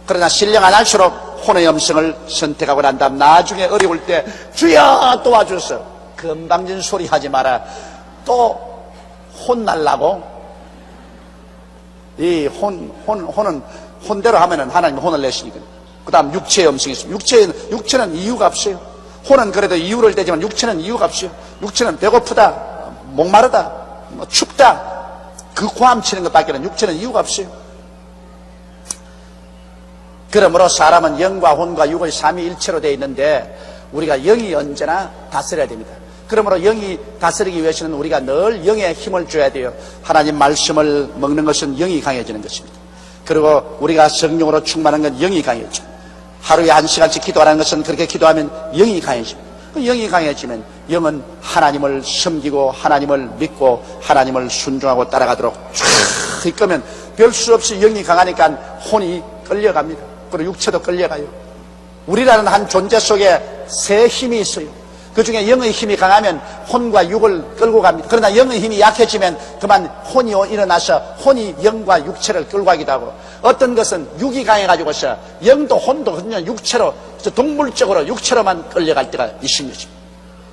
그러나 신령 안 할수록 혼의 음성을 선택하고 난 다음 나중에 어려울 때 주여 도와줘서 건방진 소리 하지 마라. 또 혼날라고? 이 혼은 혼대로 하면은 하나님 혼을 내시니까. 그 다음 육체의 음성이 있습니다. 육체는 이유가 없어요. 혼은 그래도 이유를 대지만 육체는 이유가 없어요. 육체는 배고프다, 목마르다, 춥다, 그 고함 치는 것밖에는 육체는 이유가 없어요. 그러므로 사람은 영과 혼과 육의 삼위일체로 되어 있는데 우리가 영이 언제나 다스려야 됩니다. 그러므로 영이 다스리기 위해서는 우리가 늘 영에 힘을 줘야 돼요. 하나님 말씀을 먹는 것은 영이 강해지는 것입니다. 그리고 우리가 성령으로 충만한 건 영이 강해져. 하루에 1시간씩 기도하는 것은 그렇게 기도하면 영이 강해집니다. 그 영이 강해지면 영은 하나님을 섬기고 하나님을 믿고 하나님을 순종하고 따라가도록 쫙 이끌면 별 수 없이 영이 강하니까 혼이 끌려갑니다. 그리고 육체도 끌려가요. 우리라는 한 존재 속에 세 힘이 있어요. 그 중에 영의 힘이 강하면 혼과 육을 끌고 갑니다. 그러나 영의 힘이 약해지면 그만 혼이 일어나서 혼이 영과 육체를 끌고 가기도 하고, 어떤 것은 육이 강해가지고서 영도 혼도 그냥 육체로, 동물적으로 육체로만 끌려갈 때가 있습니다.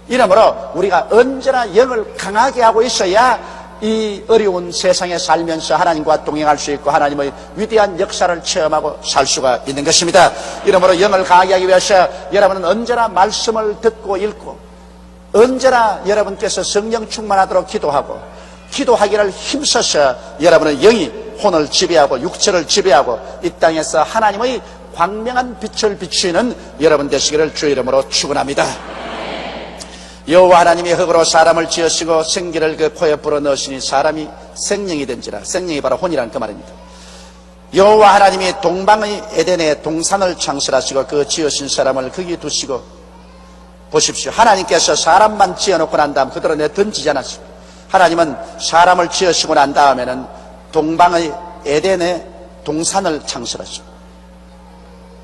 이러므로 우리가 언제나 영을 강하게 하고 있어야 이 어려운 세상에 살면서 하나님과 동행할 수 있고 하나님의 위대한 역사를 체험하고 살 수가 있는 것입니다. 이러므로 영을 강하게 하기 위해서 여러분은 언제나 말씀을 듣고 읽고 언제나 여러분께서 성령 충만하도록 기도하고 기도하기를 힘써서 여러분은 영이 혼을 지배하고 육체를 지배하고 이 땅에서 하나님의 광명한 빛을 비추는 여러분 되시기를 주의 이름으로 축원합니다. 여호와 하나님이 흙으로 사람을 지으시고 생기를 그 코에 불어넣으시니 사람이 생명이 된지라. 생명이 바로 혼이라는 그 말입니다. 여호와 하나님이 동방의 에덴에 동산을 창설하시고 그 지으신 사람을 거기 두시고, 보십시오. 하나님께서 사람만 지어놓고 난 다음 그대로 내던지지 않았습니다. 하나님은 사람을 지으시고 난 다음에는 동방의 에덴에 동산을 창설하시고,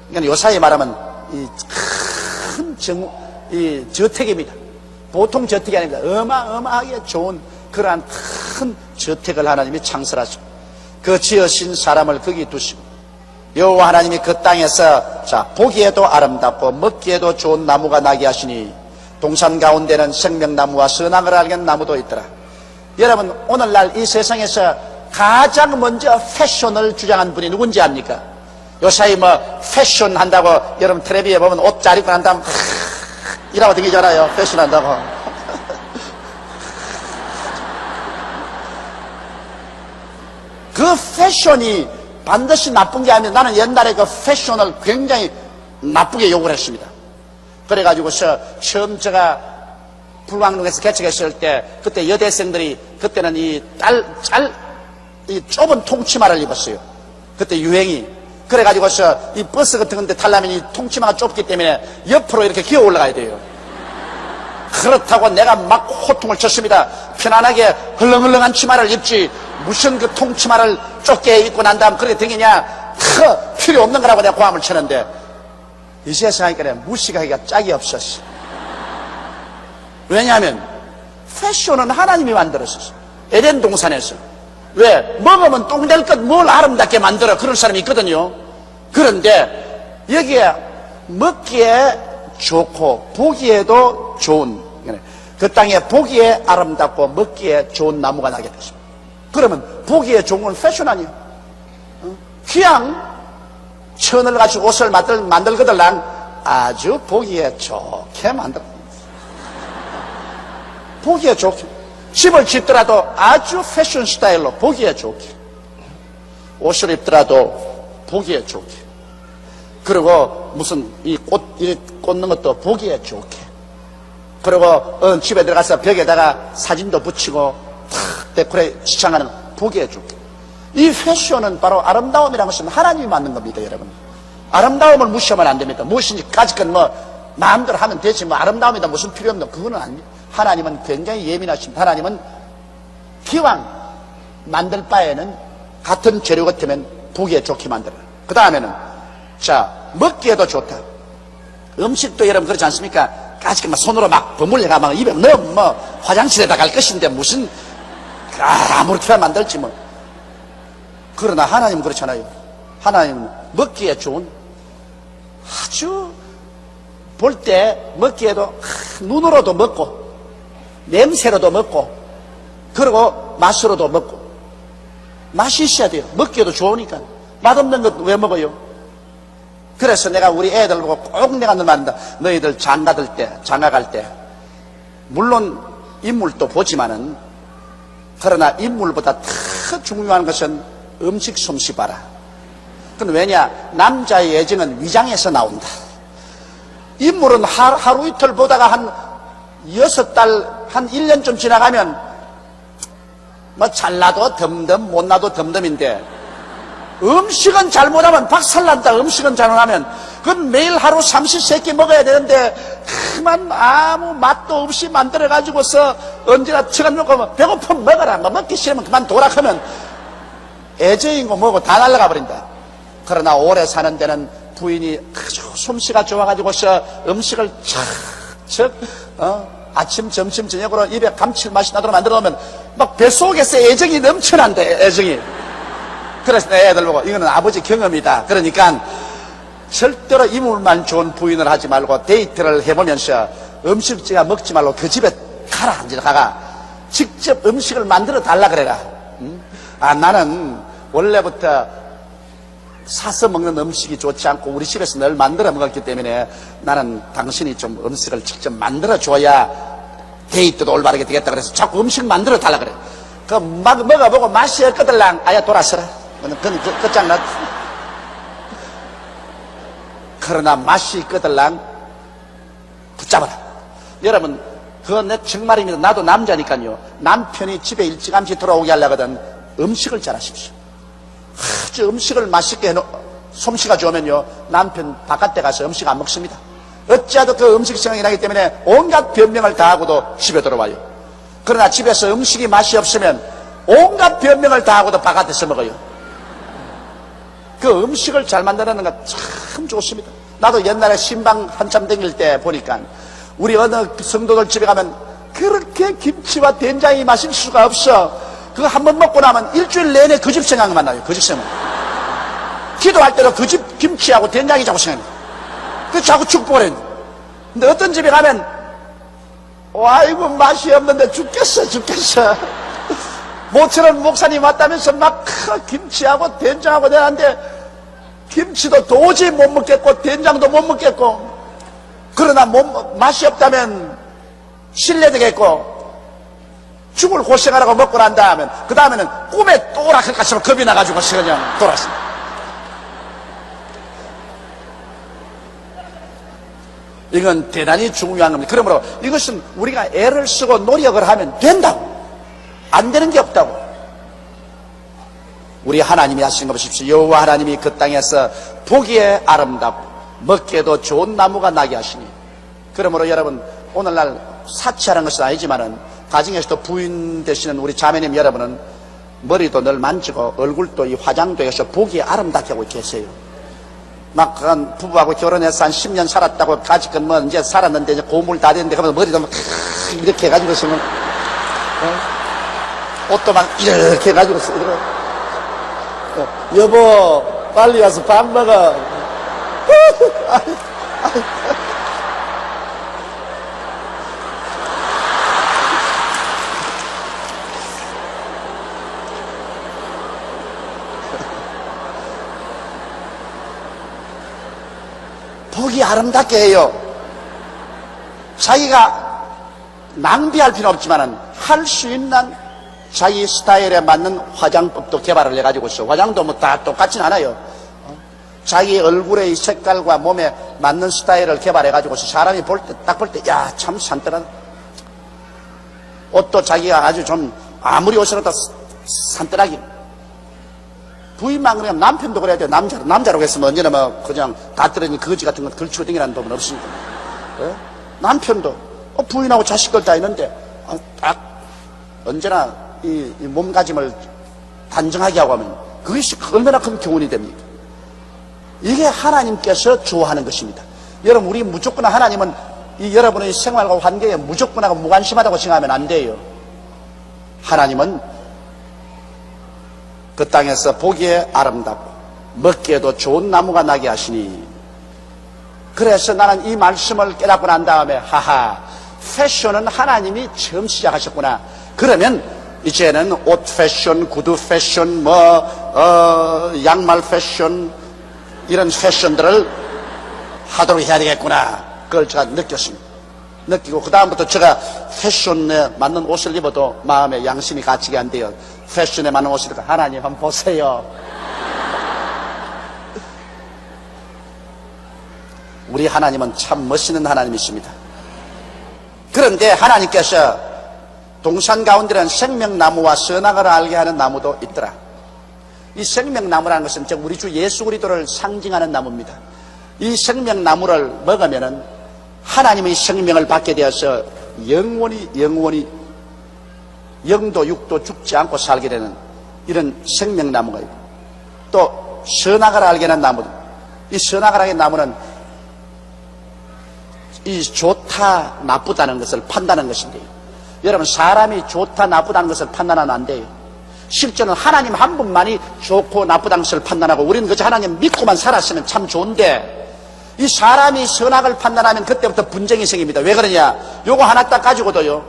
그러니까 요사이 말하면 이 저택입니다. 보통 저택이 아닙니다. 어마어마하게 좋은 그러한 큰 저택을 하나님이 창설하시고 그 지으신 사람을 거기 두시고, 여호와 하나님이 그 땅에서 보기에도 아름답고 먹기에도 좋은 나무가 나게 하시니 동산 가운데는 생명나무와 선악을 알겠는 나무도 있더라. 여러분, 오늘날 이 세상에서 가장 먼저 패션을 주장한 분이 누군지 압니까? 요사이 패션 한다고 여러분 텔레비에 보면 옷 잘 입고 난 다음 이라고 되기잖아요. 패션 한다고. 그 패션이 반드시 나쁜 게 아니라 나는 옛날에 그 패션을 굉장히 나쁘게 욕을 했습니다. 그래가지고서 처음 제가 불광동에서 개척했을 때 그때 여대생들이 그때는 이 좁은 통치마를 입었어요. 그때 유행이. 그래가지고서 이 버스 같은 건데 타려면 이 통치마가 좁기 때문에 옆으로 이렇게 기어 올라가야 돼요. 그렇다고 내가 막 호통을 쳤습니다. 편안하게 헐렁헐렁한 치마를 입지 무슨 그 통치마를 좁게 입고 난 다음 그렇게 되겠냐. 필요 없는 거라고 내가 고함을 쳤는데 이 세상에 무시하기가 짝이 없었어. 왜냐하면 패션은 하나님이 만들었었어. 에덴 동산에서. 왜? 먹으면 똥 될 것 뭘 아름답게 만들어. 그런 사람이 있거든요. 그런데 여기에 먹기에 좋고 보기에도 좋은, 그 땅에 보기에 아름답고 먹기에 좋은 나무가 나게 됐습니다. 그러면 보기에 좋은 건 패션 아니에요. 그냥 천을 가지고 옷을 만들거들랑 아주 보기에 좋게 만들어. 보기에 좋게. 집을 짓더라도 아주 패션 스타일로 보기에 좋게. 옷을 입더라도 보기에 좋게. 그리고 무슨 이 꽃 꽂는 것도 보기에 좋게. 그리고 집에 들어가서 벽에다가 사진도 붙이고 탁 데코레이션 시청하는 보기에 좋게. 이 패션은 바로 아름다움이라는 것은 하나님이 만든 겁니다, 여러분. 아름다움을 무시하면 안 됩니다. 무엇인지 까짓건 마음대로 하면 되지, 아름다움이다 무슨 필요 없는, 그거는 아닙니다. 하나님은 굉장히 예민하십니다. 하나님은 기왕 만들 바에는 같은 재료 같으면 보기에 좋게 만들어요. 그 다음에는, 자, 먹기에도 좋다. 음식도 여러분 그렇지 않습니까? 까짓건 손으로 막 버물려가 막 입에 넣으면 화장실에다 갈 것인데 무슨, 아무렇게나 만들지 뭐. 그러나 하나님은 그렇잖아요. 하나님은 먹기에 좋은, 아주 볼 때 먹기에도 눈으로도 먹고 냄새로도 먹고 그리고 맛으로도 먹고 맛이 있어야 돼요. 먹기에도 좋으니까. 맛없는 것 왜 먹어요? 그래서 내가 우리 애들 보고 꼭 내가 말한다. 너희들 장가 갈 때 물론 인물도 보지만은 그러나 인물보다 더 중요한 것은 음식 솜씨 봐라. 그건 왜냐? 남자의 애정은 위장에서 나온다. 인물은 하루 이틀 보다가 한 6달, 한 1년 좀 지나가면 잘나도 덤덤, 못나도 덤덤인데 음식은 잘못하면 박살난다. 음식은 잘못하면 그건 매일 하루 30세끼 먹어야 되는데 그만 아무 맛도 없이 만들어가지고서 언제나 쳐놓고 배고프면 먹어라. 먹기 싫으면 그만 둬라 하면 애정이고 뭐고 다 날아가 버린다. 그러나 오래 사는 데는 부인이 아주 솜씨가 좋아가지고서 음식을 척척 아침, 점심, 저녁으로 입에 감칠맛이 나도록 만들어 놓으면 막 뱃속에서 애정이 넘쳐난대. 애정이. 그래서 내 애들 보고 이거는 아버지 경험이다. 그러니까 절대로 인물만 좋은 부인을 하지 말고 데이트를 해보면서 음식지가 먹지 말고 그 집에 가라. 이제 가가 직접 음식을 만들어 달라 그래라. 나는 원래부터 사서 먹는 음식이 좋지 않고 우리 집에서 늘 만들어 먹었기 때문에 나는 당신이 좀 음식을 직접 만들어 줘야 데이트도 올바르게 되겠다. 그래서 자꾸 음식 만들어 달라 그래. 막 먹어보고 맛이 없거들랑 아야 돌아서라. 그건 끝장났. 그러나 맛이 있거들랑 붙잡아라. 여러분 그건 내 정말입니다. 나도 남자니까요. 남편이 집에 일찌감치 돌아오게 하려거든 음식을 잘하십시오. 아주 음식을 맛있게 솜씨가 좋으면요 남편 바깥에 가서 음식 안 먹습니다. 어찌하도 그 음식 생각이 나기 때문에 온갖 변명을 다 하고도 집에 들어와요. 그러나 집에서 음식이 맛이 없으면 온갖 변명을 다 하고도 바깥에서 먹어요. 그 음식을 잘 만드는 건 참 좋습니다. 나도 옛날에 신방 한참 다닐 때 보니까 우리 어느 성도들 집에 가면 그렇게 김치와 된장이 맛있을 수가 없어. 그거 한 번 먹고 나면 일주일 내내 그 집 생각만 나요. 그 집 생각. 기도할 때도 그 집 김치하고 된장이 자꾸 생각나요. 그 자꾸 축복을 해요. 근데 어떤 집에 가면 아이고 맛이 없는데 죽겠어. 모처럼 목사님 왔다면서 막 김치하고 된장하고 내는데 김치도 도저히 못 먹겠고 된장도 못 먹겠고 그러나 맛이 없다면 실례되겠고 죽을 고생하라고 먹고 난 다음에 그 다음에는 꿈에 또 오락할까 싶어 겁이 나가지고 그냥 돌아왔습니다. 이건 대단히 중요한 겁니다. 그러므로 이것은 우리가 애를 쓰고 노력을 하면 된다고. 안 되는 게 없다고. 우리 하나님이 하신 거 보십시오. 여호와 하나님이 그 땅에서 보기에 아름답고 먹기에도 좋은 나무가 나게 하시니. 그러므로 여러분 오늘날 사치하는 것은 아니지만은 가정에서도 부인 되시는 우리 자매님 여러분은 머리도 늘 만지고 얼굴도 이 화장도 해서 보기에 아름답게 하고 계세요. 막 부부하고 결혼해서 한 10년 살았다고 가지건 뭐 이제 살았는데 이제 고물 다 됐는데 그러면 머리도 막 이렇게 해가지고 쓰면 옷도 막 이렇게 해가지고 여보 빨리 와서 밥 먹어. 보기 아름답게 해요. 자기가 낭비할 필요는 없지만 할 수 있는 자기 스타일에 맞는 화장법도 개발을 해가지고서 화장도 뭐 다 똑같진 않아요. 자기 얼굴의 색깔과 몸에 맞는 스타일을 개발해가지고서 사람이 딱 볼 때 야 참 산뜻한 옷도 자기가 아주 좀 아무리 옷을 갖다 산더라기. 부인만 그러면 남편도 그래야 돼요. 남자라고 했으면 언제나 뭐 그냥 다 떨어진 거지 같은 건 걸치고 댕기라는 법은 없으니까. 예? 남편도 부인하고 자식들 다 있는데 딱 언제나 이 몸가짐을 단정하게 하고 하면 그것이 얼마나 큰 교훈이 됩니까? 이게 하나님께서 좋아하는 것입니다. 여러분, 우리 무조건 하나님은 이 여러분의 생활과 환경에 무조건하고 무관심하다고 생각하면 안 돼요. 하나님은 그 땅에서 보기에 아름답고 먹기에도 좋은 나무가 나게 하시니, 그래서 나는 이 말씀을 깨닫고 난 다음에 하하, 패션은 하나님이 처음 시작하셨구나. 그러면 이제는 옷 패션, 구두 패션, 양말 패션, 이런 패션들을 하도록 해야 되겠구나. 그걸 제가 느꼈습니다. 느끼고 그 다음부터 제가 패션에 맞는 옷을 입어도 마음에 양심이 갇히게 안 돼요. 패션에 맞는 옷을 입고 하나님 한번 보세요. 우리 하나님은 참 멋있는 하나님이십니다. 그런데 하나님께서 동산 가운데는 생명나무와 선악을 알게 하는 나무도 있더라. 이 생명나무라는 것은 우리 주 예수 그리스도를 상징하는 나무입니다. 이 생명나무를 먹으면은 하나님의 생명을 받게 되어서 영원히 영도 육도 죽지 않고 살게 되는 이런 생명나무가 있고, 또 선악을 알게 하는 나무들. 이 선악을 알게 하는 나무는 이 좋다 나쁘다는 것을 판단하는 것인데요. 여러분, 사람이 좋다 나쁘다는 것을 판단하면 안 돼요. 실제는 하나님 한 분만이 좋고 나쁘다는 것을 판단하고, 우리는 그저 하나님 믿고만 살았으면 참 좋은데, 이 사람이 선악을 판단하면 그때부터 분쟁이 생깁니다. 왜 그러냐? 요거 하나 딱 가지고도요,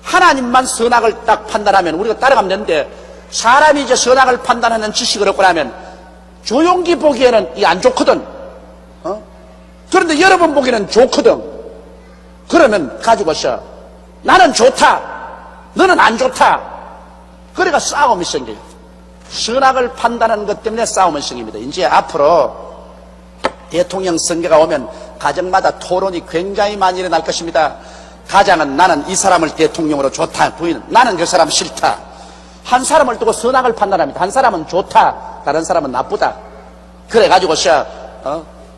하나님만 선악을 딱 판단하면 우리가 따라가면 되는데, 사람이 이제 선악을 판단하는 지식을 얻고 나면 조용기 보기에는 이 안 좋거든. 그런데 여러분 보기에는 좋거든. 그러면 가지고서 나는 좋다, 너는 안 좋다. 그래가 싸움이 생겨요. 선악을 판단하는 것 때문에 싸움이 생깁니다. 이제 앞으로 대통령 선거가 오면 가정마다 토론이 굉장히 많이 일어날 것입니다. 가장은 나는 이 사람을 대통령으로 좋다, 부인은 나는 그 사람 싫다. 한 사람을 두고 선악을 판단합니다. 한 사람은 좋다, 다른 사람은 나쁘다. 그래가지고서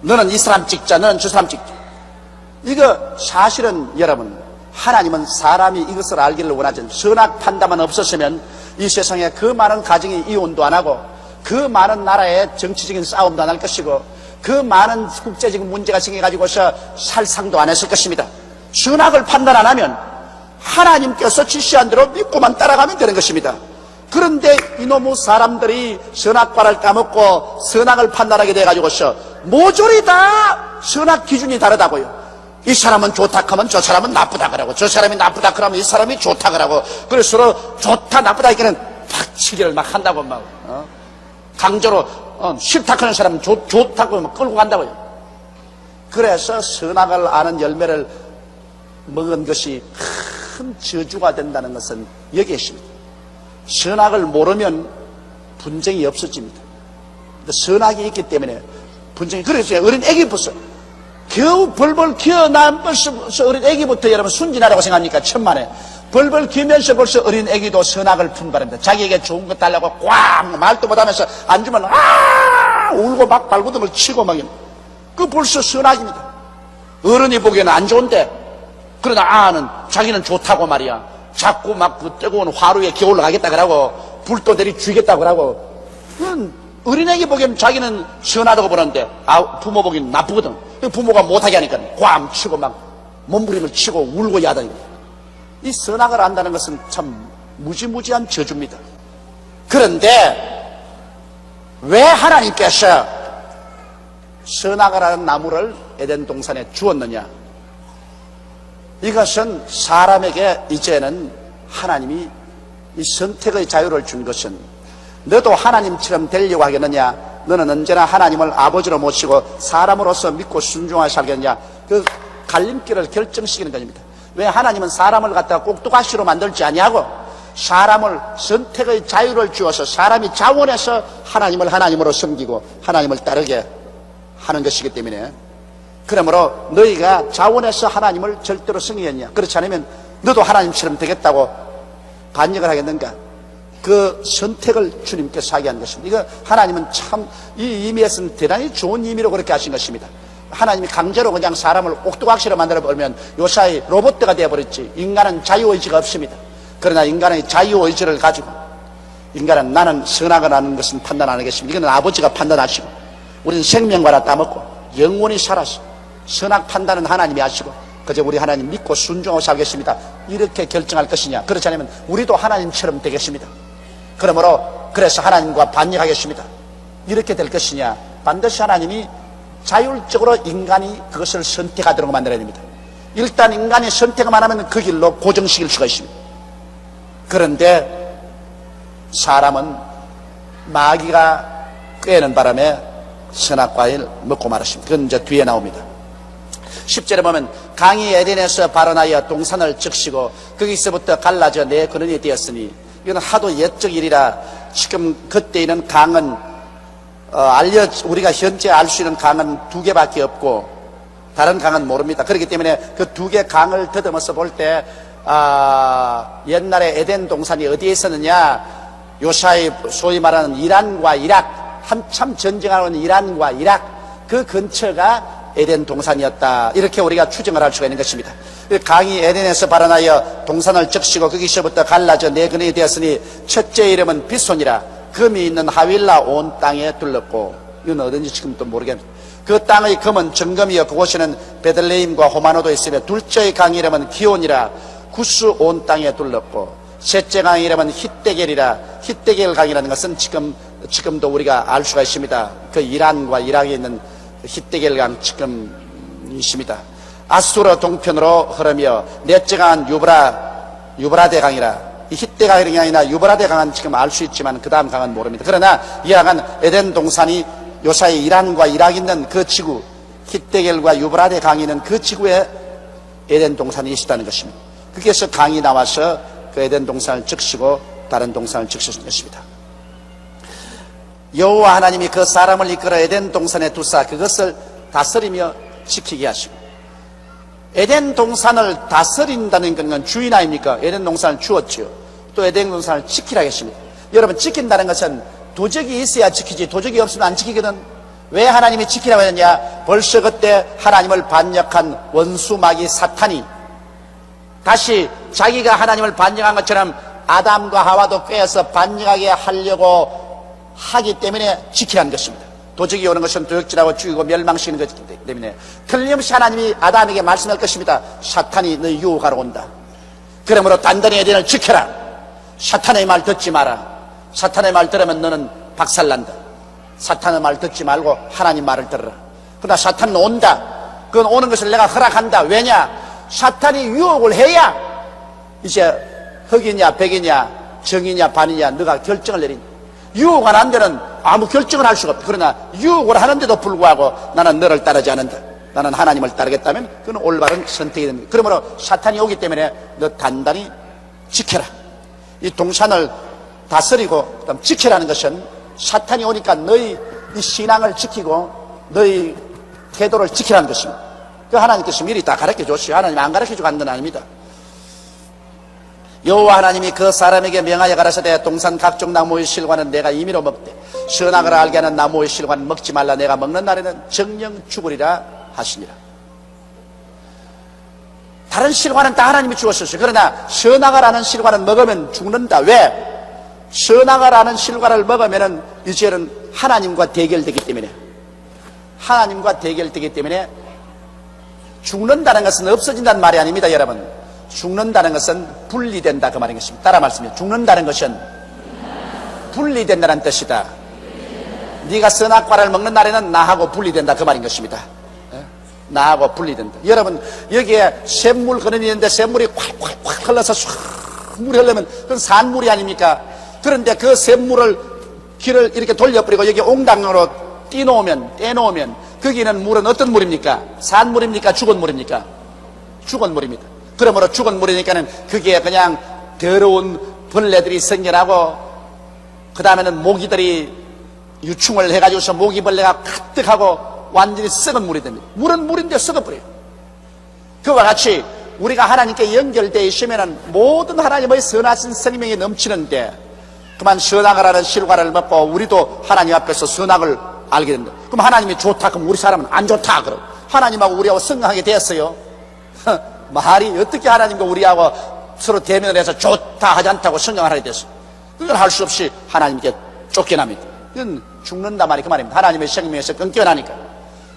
너는 이 사람 찍자, 너는 저 사람 찍자. 이거 사실은 여러분, 하나님은 사람이 이것을 알기를 원하지. 선악 판단만 없었으면 이 세상에 그 많은 가정이 이혼도 안 하고, 그 많은 나라의 정치적인 싸움도 안 할 것이고, 그 많은 국제적인 문제가 생겨가지고서 살상도 안 했을 것입니다. 선악을 판단 안 하면 하나님께서 지시한 대로 믿고만 따라가면 되는 것입니다. 그런데 이놈의 사람들이 선악과를 까먹고 선악을 판단하게 돼가지고서 모조리 다 선악 기준이 다르다고요. 이 사람은 좋다 하면 저 사람은 나쁘다 그러고, 저 사람이 나쁘다 그러면 이 사람이 좋다 그러고, 그래서 서로 좋다 나쁘다 이게는 박치기를 막 한다고 막 강제로 싫다 하는 사람은 좋다고 막 끌고 간다고요. 그래서 선악을 아는 열매를 먹은 것이 큰 저주가 된다는 것은 여기에 있습니다. 선악을 모르면 분쟁이 없어집니다. 선악이 있기 때문에 분쟁이, 그래서 어린 애기부터 겨우 벌벌 기어난 벌써 어린 애기부터 여러분 순진하라고 생각합니까? 천만에 벌벌 기면서 벌써 어린 애기도 선악을 분발합니다. 자기에게 좋은 것 달라고 꽉 말도 못하면서 안 주면 울고 막 발구등을 치고 막, 그 벌써 선악입니다. 어른이 보기에는 안 좋은데, 그러나 아는 자기는 좋다고 말이야. 자꾸 막 그 뜨거운 화루에 기어 올라가겠다 그러고 불도 내리 죽이겠다 그러고, 어린애기 보기에는 자기는 선하다고 보는데 부모 보기에는 나쁘거든. 부모가 못하게 하니까 꽝 치고 막 몸부림을 치고 울고 야단이고. 이 선악을 안다는 것은 참 무지무지한 저주입니다. 그런데 왜 하나님께서 선악을 하는 나무를 에덴 동산에 주었느냐? 이것은 사람에게 이제는 하나님이 이 선택의 자유를 준 것은, 너도 하나님처럼 되려고 하겠느냐? 너는 언제나 하나님을 아버지로 모시고 사람으로서 믿고 순종하게 살겠느냐? 그 갈림길을 결정시키는 것입니다. 왜 하나님은 사람을 갖다가 꼭두가시로 만들지 아니하고 사람을 선택의 자유를 주어서 사람이 자원해서 하나님을 하나님으로 섬기고 하나님을 따르게 하는 것이기 때문에, 그러므로 너희가 자원해서 하나님을 절대로 섬기겠냐? 그렇지 않으면 너도 하나님처럼 되겠다고 반역을 하겠는가? 그 선택을 주님께서 하게 한 것입니다. 이거 하나님은 참 이 의미에서는 대단히 좋은 의미로 그렇게 하신 것입니다. 하나님이 강제로 그냥 사람을 옥두각시로 만들어버리면 요사이 로봇가 되어버렸지. 인간은 자유의지가 없습니다. 그러나 인간의 자유의지를 가지고 인간은 나는 선악을 하는 것은 판단 안 하겠습니다. 이건 아버지가 판단하시고 우리는 생명과나 따먹고 영원히 살아서 선악 판단은 하나님이 하시고 그저 우리 하나님 믿고 순종하고 살겠습니다. 이렇게 결정할 것이냐. 그렇지 않으면 우리도 하나님처럼 되겠습니다. 그러므로 그래서 하나님과 반역하겠습니다. 이렇게 될 것이냐. 반드시 하나님이 자율적으로 인간이 그것을 선택하도록 만들어야 됩니다. 일단 인간이 선택만 하면 그 길로 고정시킬 수가 있습니다. 그런데 사람은 마귀가 꾀는 바람에 선악과일 먹고 말았습니다. 그건 이제 뒤에 나옵니다. 10절에 보면 강이 에덴에서 발원하여 동산을 적시고 거기서부터 갈라져 내 근원이 되었으니, 이건 하도 옛적 일이라 지금 그때에는 강은 우리가 현재 알 수 있는 강은 두 개밖에 없고 다른 강은 모릅니다. 그렇기 때문에 그 두 개 강을 더듬어서 볼 때 옛날에 에덴 동산이 어디에 있었느냐, 요사이 소위 말하는 이란과 이락, 한참 전쟁하는 이란과 이락 그 근처가 에덴 동산이었다. 이렇게 우리가 추정을 할 수가 있는 것입니다. 강이 에덴에서 발원하여 동산을 적시고 거기서부터 갈라져 네 근원이 되었으니 첫째 이름은 빗손이라. 금이 있는 하윌라 온 땅에 둘렀고, 이건 어딘지 지금도 모르겠습니다. 그 땅의 금은 정금이여 그곳에는 베들레헴과 호마노도 있으며, 둘째의 강 이름은 기온이라. 구스 온 땅에 둘렀고, 셋째 강 이름은 히데겔이라. 히데겔 강이라는 것은 지금도 우리가 알 수가 있습니다. 그 이란과 이락에 있는 히데겔 강 지금 있습니다. 아수르 동편으로 흐르며 넷째 강은 유브라데 강이라. 이 히데 강이 아니라 유브라데 강은 지금 알 수 있지만 그 다음 강은 모릅니다. 그러나 이 강은 에덴 동산이 요사이 이란과 이락이 있는 그 지구, 히데겔과 유브라데 강이 있는 그 지구에 에덴 동산이 있었다는 것입니다. 거기에서 강이 나와서 그 에덴 동산을 적시고 다른 동산을 적시는 것입니다. 여호와 하나님이 그 사람을 이끌어 에덴 동산에 두사 그것을 다스리며 지키게 하시고, 에덴 동산을 다스린다는 건 주인 아닙니까? 에덴 동산을 주었지요. 또 에덴 동산을 지키라 했습니다. 여러분, 지킨다는 것은 도적이 있어야 지키지 도적이 없으면 안 지키거든. 왜 하나님이 지키라고 했느냐? 벌써 그때 하나님을 반역한 원수 마귀 사탄이 다시 자기가 하나님을 반역한 것처럼 아담과 하와도 꾀어서 반역하게 하려고 하기 때문에 지키라는 것입니다. 도적이 오는 것은 도적질하고 죽이고 멸망시키는 것이기 때문에 틀림없이 하나님이 아담에게 말씀할 것입니다. 사탄이 너희 유혹하러 온다. 그러므로 단단히 에덴을 지켜라. 사탄의 말 듣지 마라. 사탄의 말 들으면 너는 박살난다. 사탄의 말 듣지 말고 하나님 말을 들어라. 그러나 사탄은 온다. 그건 오는 것을 내가 허락한다. 왜냐? 사탄이 유혹을 해야 이제 흑이냐 백이냐 정이냐 반이냐 너가 결정을 내린다. 유혹 안 한 데는 아무 결정을 할 수가 없다. 그러나 유혹을 하는데도 불구하고 나는 너를 따르지 않는다. 나는 하나님을 따르겠다면 그건 올바른 선택이 됩니다. 그러므로 사탄이 오기 때문에 너 단단히 지켜라. 이 동산을 다스리고 그다음 지키라는 것은 사탄이 오니까 너희 이 신앙을 지키고 너희 태도를 지키라는 것입니다. 그 하나님께서 미리 다 가르쳐 줬어요. 하나님 안 가르쳐 주고 한 건 아닙니다. 여호와 하나님이 그 사람에게 명하여 가라사대 동산 각종 나무의 실과는 내가 임의로 먹되 선악을 알게 하는 나무의 실과는 먹지 말라. 내가 먹는 날에는 정령 죽으리라 하시니라. 다른 실과는 다 하나님이 주었었어요. 그러나 선악을 아는 실과는 먹으면 죽는다. 왜? 선악을 아는 실과를 먹으면 이제는 하나님과 대결되기 때문에, 하나님과 대결되기 때문에 죽는다는 것은 없어진다는 말이 아닙니다. 여러분, 죽는다는 것은 분리된다 그 말인 것입니다. 따라 말씀해요. 죽는다는 것은 분리된다는 뜻이다. 네가 선악과를 먹는 날에는 나하고 분리된다 그 말인 것입니다. 나하고 분리된다. 여러분, 여기에 샘물 근원이 있는데 샘물이 콱콱콱 흘러서 쑥 물이 흐르면 그건 산물이 아닙니까? 그런데 그 샘물을 길을 이렇게 돌려버리고 여기 옹당으로 떼놓으면 거기는 물은 어떤 물입니까? 산물입니까? 죽은 물입니까? 죽은 물입니다. 그러므로 죽은 물이니까는 그게 그냥 더러운 벌레들이 생겨나고 그 다음에는 모기들이 유충을 해가지고서 모기벌레가 가득하고 완전히 썩은 물이 됩니다. 물은 물인데 썩어버려요. 그와 같이 우리가 하나님께 연결되어 있으면 모든 하나님의 선하신 생명이 넘치는데 그만 선악을 하는 실과를 먹고 우리도 하나님 앞에서 선악을 알게 됩니다. 그럼 하나님이 좋다, 그럼 우리 사람은 안 좋다, 그럼 하나님하고 우리하고 성장하게 됐어요. 말이 어떻게 하나님과 우리하고 서로 대면을 해서 좋다 하지 않다고 성장을 하게 됐어요. 그건 할 수 없이 하나님께 쫓겨납니다. 이건 죽는다 말이 그 말입니다. 하나님의 생명에서 끊겨나니까.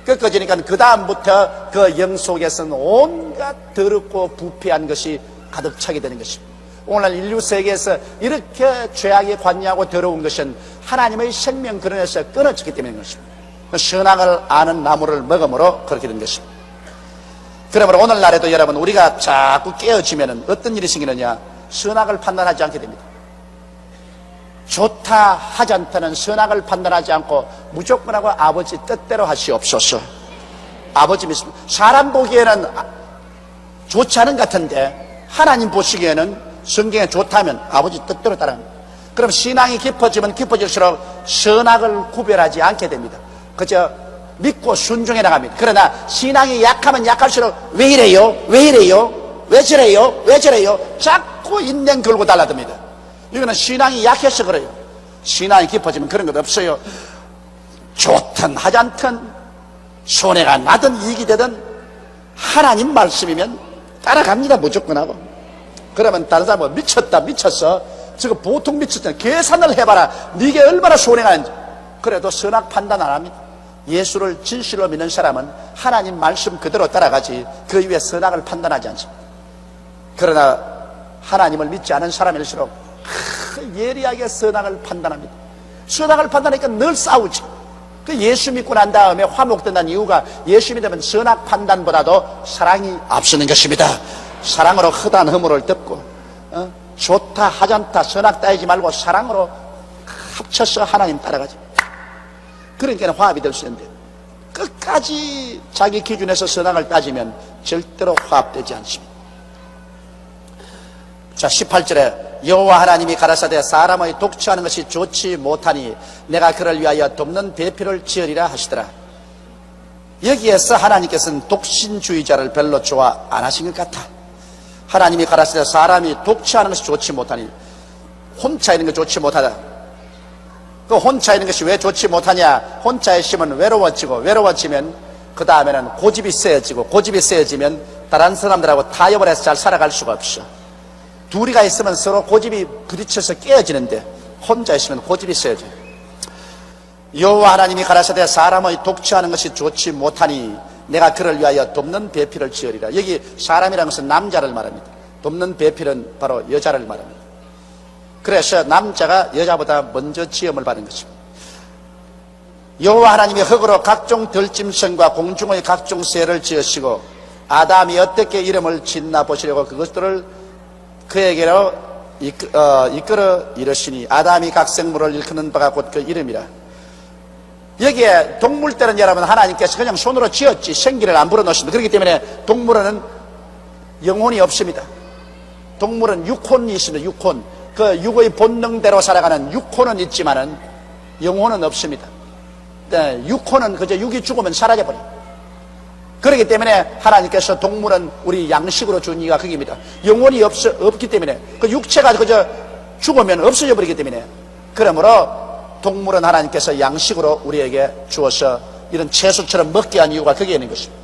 끊겨지니까 그 다음부터 그 영 속에서는 온갖 더럽고 부패한 것이 가득 차게 되는 것입니다. 오늘날 인류 세계에서 이렇게 죄악에 관여하고 더러운 것은 하나님의 생명 근원에서 끊어졌기 때문인 것입니다. 선악을 아는 나무를 먹음으로 그렇게 된 것입니다. 그러므로 오늘날에도 여러분, 우리가 자꾸 깨어지면 어떤 일이 생기느냐? 선악을 판단하지 않게 됩니다. 좋다 하지 않다는 선악을 판단하지 않고 무조건 하고 아버지 뜻대로 하시옵소서. 아버지 믿습니다. 사람 보기에는 좋지 않은 것 같은데 하나님 보시기에는 성경에 좋다면 아버지 뜻대로 따라갑니다. 그럼 신앙이 깊어지면 깊어질수록 선악을 구별하지 않게 됩니다. 그저 믿고 순종해 나갑니다. 그러나 신앙이 약하면 약할수록 왜 이래요? 왜 이래요? 왜 저래요? 왜 저래요? 자꾸 인내 걸고 달라듭니다. 이거는 신앙이 약해서 그래요. 신앙이 깊어지면 그런 것 없어요. 좋든 하지 않든 손해가 나든 이익이 되든 하나님 말씀이면 따라갑니다. 무조건 하고. 그러면 다른 사람은 미쳤다, 미쳤어. 저거 보통 미쳤잖아. 계산을 해봐라. 네게 얼마나 손해가 있는지. 그래도 선악 판단 안 합니다. 예수를 진실로 믿는 사람은 하나님 말씀 그대로 따라가지 그 이후에 선악을 판단하지 않습니다. 그러나 하나님을 믿지 않은 사람일수록 예리하게 선악을 판단합니다. 선악을 판단하니까 늘 싸우지. 그 예수 믿고 난 다음에 화목된다는 이유가 예수 믿으면 선악 판단보다도 사랑이 앞서는 것입니다. 사랑으로 헛한 허물을 덮고 좋다 하지 않다 선악 따지지 말고 사랑으로 합쳐서 하나님 따라가지. 그러니까 화합이 될 수 있는데 끝까지 자기 기준에서 선악을 따지면 절대로 화합되지 않습니다. 자, 18절에 여호와 하나님이 가라사대 사람의 독취하는 것이 좋지 못하니 내가 그를 위하여 돕는 배필을 지으리라 하시더라. 여기에서 하나님께서는 독신주의자를 별로 좋아 안 하신 것 같아. 하나님이 가라사대 사람이 독취하는 것이 좋지 못하니 혼자 있는 게 좋지 못하다. 그 혼자 있는 것이 왜 좋지 못하냐? 혼자 있으면 외로워지고 외로워지면 그 다음에는 고집이 세어지고 고집이 세어지면 다른 사람들하고 타협을 해서 잘 살아갈 수가 없어. 둘이가 있으면 서로 고집이 부딪혀서 깨어지는데 혼자 있으면 고집이 세어져요. 여호와 하나님이 가라사대 사람의 독취하는 것이 좋지 못하니 내가 그를 위하여 돕는 배필을 지으리라. 여기 사람이라는 것은 남자를 말합니다. 돕는 배필은 바로 여자를 말합니다. 그래서 남자가 여자보다 먼저 지음을 받은 것입니다. 여호와 하나님이 흙으로 각종 들짐승과 공중의 각종 새를 지으시고 아담이 어떻게 이름을 짓나 보시려고 그것들을 그에게로 이끌어 이르시니 아담이 각 생물을 일컫는 바가 곧 그 이름이라. 여기에 동물들은 여러분 하나님께서 그냥 손으로 지었지 생기를 안 불어넣습니다. 그렇기 때문에 동물은 영혼이 없습니다. 동물은 육혼이 있습니다. 육혼. 그 육의 본능대로 살아가는 육혼은 있지만은 영혼은 없습니다. 네, 육혼은 그저 육이 죽으면 사라져버려요. 그렇기 때문에 하나님께서 동물은 우리 양식으로 준 이유가 그겁니다. 영혼이 없기 때문에 그 육체가 그저 죽으면 없어져 버리기 때문에 그러므로 동물은 하나님께서 양식으로 우리에게 주어서 이런 채소처럼 먹게 한 이유가 거기에 있는 것입니다.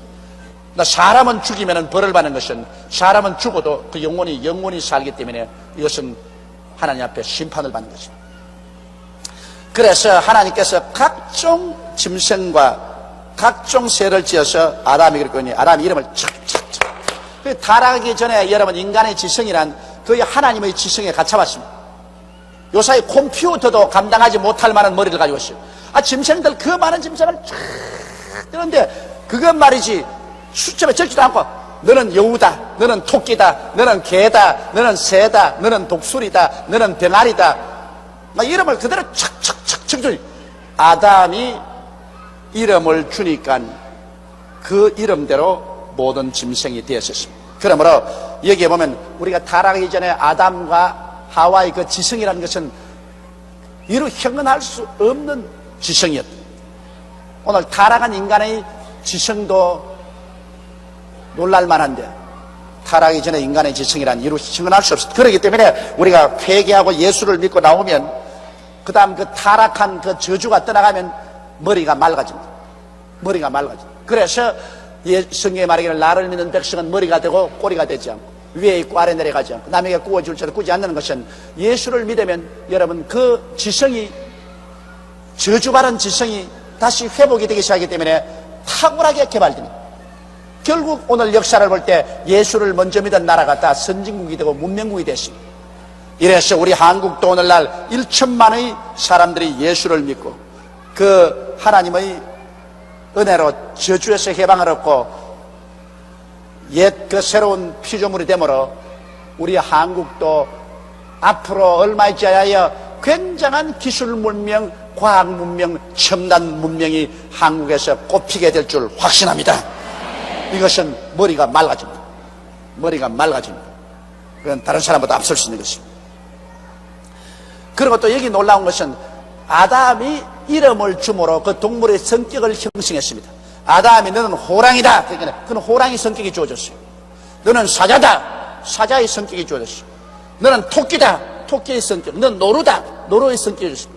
사람은 죽이면 벌을 받는 것은 사람은 죽어도 그 영혼이 살기 때문에 이것은 하나님 앞에 심판을 받는 것입니다. 그래서 하나님께서 각종 짐승과 각종 새를 지어서 아담에게 그랬더니 아담이 이름을 착착착. 그 타락하기 전에 여러분 인간의 지성이란 거의 하나님의 지성에 갇혀왔습니다. 요사이 컴퓨터도 감당하지 못할 만한 머리를 가지고 있어요. 짐승들 그 많은 짐승을 쫙 뜨는데 그것 말이지 수첩에 적지도 않고 너는 여우다, 너는 토끼다, 너는 개다, 너는 새다, 너는 독수리다, 너는 병아리다 막 이름을 그대로 착착착 적죠. 아담이 이름을 주니까 그 이름대로 모든 짐승이 되었습니다. 그러므로 여기에 보면 우리가 타락하기 전에 아담과 하와의 그 지성이라는 것은 이루 형언할 수 없는 지성이었다. 오늘 타락한 인간의 지성도 놀랄만한데 타락하기 전에 인간의 지성이란 이루 형언할 수 없습니다. 그렇기 때문에 우리가 회개하고 예수를 믿고 나오면 그 다음 그 타락한 그 저주가 떠나가면 머리가 맑아집니다. 머리가 맑아집니다. 그래서 성경에 말하기를 나를 믿는 백성은 머리가 되고 꼬리가 되지 않고 위에 있고 아래 내려가지 않고 남에게 구워줄 줄을 꾸지 않는 것은 예수를 믿으면 여러분 그 지성이 저주받은 지성이 다시 회복이 되기 시작하기 때문에 탁월하게 개발됩니다. 결국 오늘 역사를 볼 때 예수를 먼저 믿은 나라가 다 선진국이 되고 문명국이 됐습니다. 이래서 우리 한국도 오늘날 1천만의 사람들이 예수를 믿고 그 하나님의 은혜로 저주에서 해방을 얻고 옛 그 새로운 피조물이 되므로 우리 한국도 앞으로 얼마 있지 않아야 굉장한 기술 문명, 과학 문명, 첨단 문명이 한국에서 꼽히게 될 줄 확신합니다. 이것은 머리가 맑아집니다. 머리가 맑아집니다. 그건 다른 사람보다 앞설 수 있는 것입니다. 그리고 또 여기 놀라운 것은 아담이 이름을 주므로 그 동물의 성격을 형성했습니다. 아담이 너는 호랑이다. 그러니까 그는 호랑이 성격이 주어졌어요. 너는 사자다. 사자의 성격이 주어졌어요. 너는 토끼다. 토끼의 성격. 너는 노루다. 노루의 성격이 주어졌어요.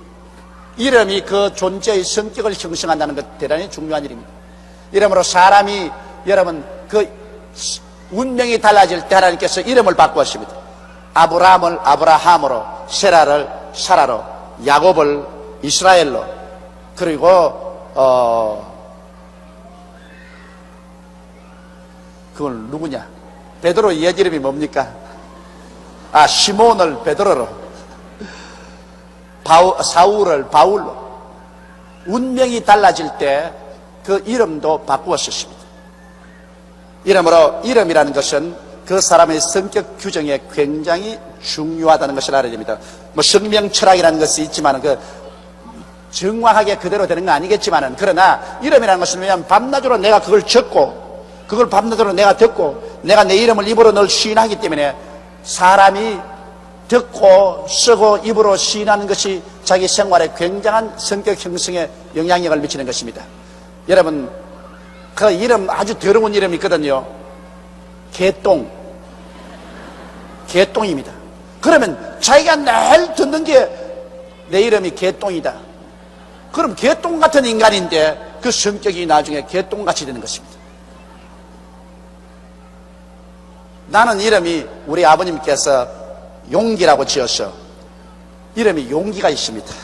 이름이 그 존재의 성격을 형성한다는 것 대단히 중요한 일입니다. 이러므로 사람이 여러분 그 운명이 달라질 때 하나님께서 이름을 바꾸었습니다. 아브라함을 아브라함으로, 세라를 사라로, 야곱을 이스라엘로, 그리고 그걸 누구냐? 베드로 옛 이름이 뭡니까? 시몬을 베드로로, 사울을 바울로. 운명이 달라질 때 그 이름도 바꾸었습니다. 이러므로 이름이라는 것은 그 사람의 성격 규정에 굉장히 중요하다는 것을 알아야 됩니다. 뭐 성명 철학이라는 것이 있지만 그 정확하게 그대로 되는 건 아니겠지만은, 그러나 이름이라는 것은 왜냐하면 밤낮으로 내가 그걸 적고 그걸 밤낮으로 내가 듣고 내가 내 이름을 입으로 늘 시인하기 때문에 사람이 듣고 쓰고 입으로 시인하는 것이 자기 생활에 굉장한 성격 형성에 영향력을 미치는 것입니다. 여러분 그 이름 아주 더러운 이름이 있거든요. 개똥입니다. 그러면 자기가 늘 듣는 게 내 이름이 개똥이다. 그럼 개똥 같은 인간인데 그 성격이 나중에 개똥같이 되는 것입니다. 나는 이름이 우리 아버님께서 용기라고 지었어. 이름이 용기가 있습니다.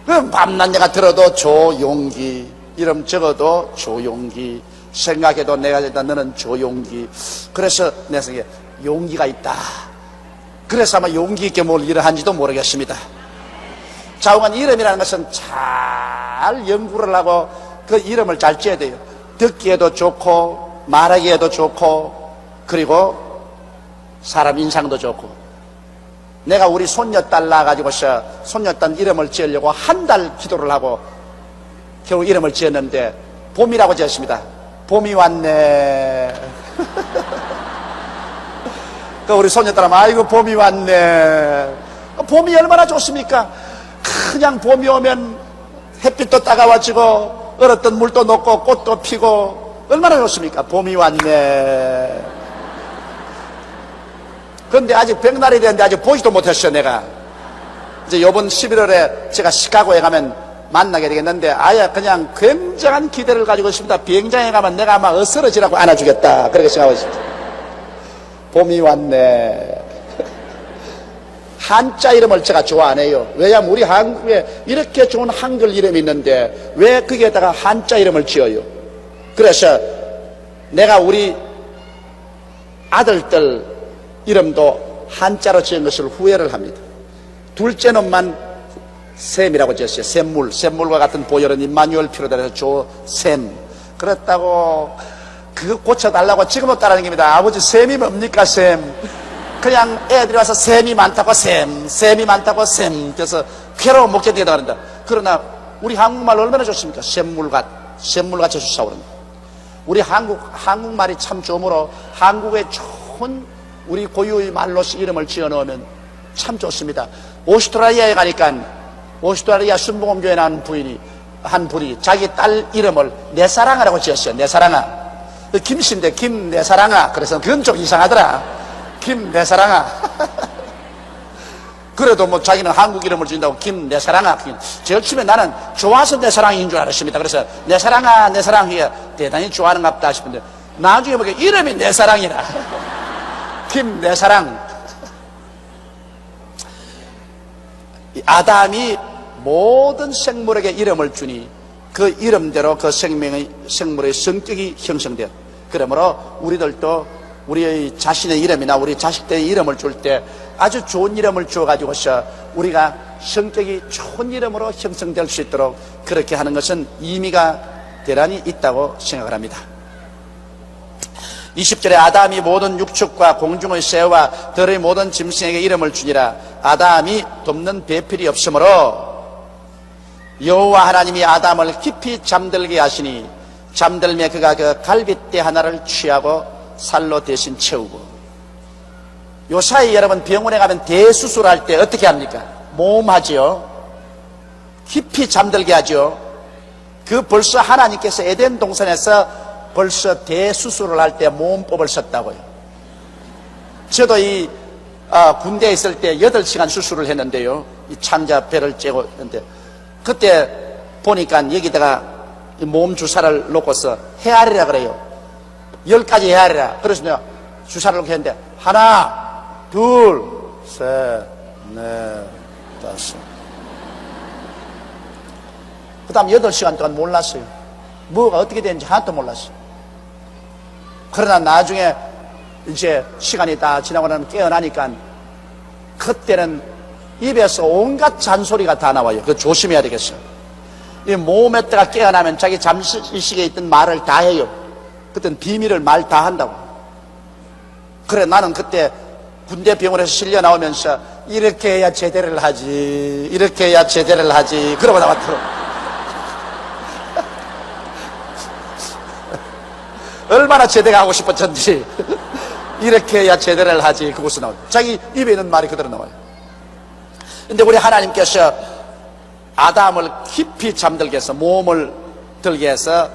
그럼 밤낮 내가 들어도 조용기, 이름 적어도 조용기, 생각해도 내가 됐다 너는 조용기. 그래서 내 생각에 용기가 있다. 그래서 아마 용기 있게 뭘 일을 한지도 모르겠습니다. 좌우간 이름이라는 것은 잘 연구를 하고 그 이름을 잘 지어야 돼요. 듣기에도 좋고 말하기에도 좋고 그리고 사람 인상도 좋고. 내가 우리 손녀딸 낳아가지고서 손녀딸 이름을 지으려고 한 달 기도를 하고 겨우 이름을 지었는데 봄이라고 지었습니다. 봄이 왔네. 그 우리 손녀딸은 아이고 봄이 왔네. 봄이 얼마나 좋습니까? 그냥 봄이 오면 햇빛도 따가워지고 얼었던 물도 녹고 꽃도 피고 얼마나 좋습니까? 봄이 왔네. 그런데 아직 백날이 됐는데 아직 보지도 못했어요. 내가 이제 이번 11월에 제가 시카고에 가면 만나게 되겠는데 아예 그냥 굉장한 기대를 가지고 있습니다. 비행장에 가면 내가 아마 어스러지라고 안아주겠다 그렇게 생각하고 있습니다. 봄이 왔네. 한자 이름을 제가 좋아 안 해요. 왜냐하면 우리 한국에 이렇게 좋은 한글 이름이 있는데 왜 거기에다가 한자 이름을 지어요? 그래서 내가 우리 아들들 이름도 한자로 지은 것을 후회를 합니다. 둘째 놈만 샘이라고 지었어요. 샘물과 같은 보혈은 임마누엘 피로 달아서 조샘. 그렇다고 그거 고쳐달라고 지금도 따라다닙니다. 아버지 샘이 뭡니까 샘? 그냥 애들이 와서 샘이 많다고 샘이 많다고 샘. 그래서 괴로운 목적이 되어간다. 그러나 우리 한국말 얼마나 좋습니까? 샘물같이 좋사오른다. 우리 한국말이 참 좋으므로 한국의 좋은 우리 고유의 말로 이름을 지어 넣으면 참 좋습니다. 오스트라리아에 가니까 오스트라리아 순복음교회 나온 한 분이 자기 딸 이름을 내사랑아라고 지었어요. 내사랑아. 김씨인데 김내사랑아. 그래서 그건 좀 이상하더라. 김내사랑아. 그래도 뭐 자기는 한국 이름을 준다고 김 내 사랑아. 제일 처음에 나는 좋아서 내 사랑인 줄 알았습니다. 그래서 내 사랑아 내 사랑 이게 대단히 좋아하는가 보다 싶은데 나중에 보니까 이름이 내 사랑이라. 김 내 사랑. 아담이 모든 생물에게 이름을 주니 그 이름대로 그 생물의 성격이 형성되었다. 그러므로 우리들도 우리의 자신의 이름이나 우리 자식들의 이름을 줄 때 아주 좋은 이름을 주어가지고서 우리가 성격이 좋은 이름으로 형성될 수 있도록 그렇게 하는 것은 의미가 대단히 있다고 생각을 합니다. 20절에 아담이 모든 육축과 공중의 새와 들의 모든 짐승에게 이름을 주니라. 아담이 돕는 배필이 없으므로 여호와 하나님이 아담을 깊이 잠들게 하시니 잠들매 그가 그 갈빗대 하나를 취하고 살로 대신 채우고. 요 사이 여러분 병원에 가면 대수술할 때 어떻게 합니까? 모험하지요. 깊이 잠들게 하죠. 그 벌써 하나님께서 에덴 동산에서 벌써 대수술을 할 때 모험법을 썼다고요. 저도 이 군대에 있을 때 8시간 수술을 했는데요. 이 창자 배를 째고 했는데 그때 보니까 여기다가 몸 주사를 놓고서 헤아리라 그래요. 10가지 헤아리라. 그래서 내가 주사를 놓고 했는데 하나, 둘, 셋, 넷, 다섯. 그 다음 8시간 동안 몰랐어요. 뭐가 어떻게 되는지 하나도 몰랐어요. 그러나 나중에 이제 시간이 다 지나고 나면 깨어나니까 그때는 입에서 온갖 잔소리가 다 나와요. 그거 조심해야 되겠어요. 이 모험했다가 깨어나면 자기 잠시식에 있던 말을 다 해요. 그때는 비밀을 말 다 한다고. 그래 나는 그때 군대 병원에서 실려 나오면서 이렇게 해야 제대를 하지, 이렇게 해야 제대를 하지 그러고 나왔더라고. 얼마나 제대가 하고 싶었던지 이렇게 해야 제대를 하지 그곳에 나와요. 자기 입에 있는 말이 그대로 나와요. 근데 우리 하나님께서 아담을 깊이 잠들게 해서 몸을 들게 해서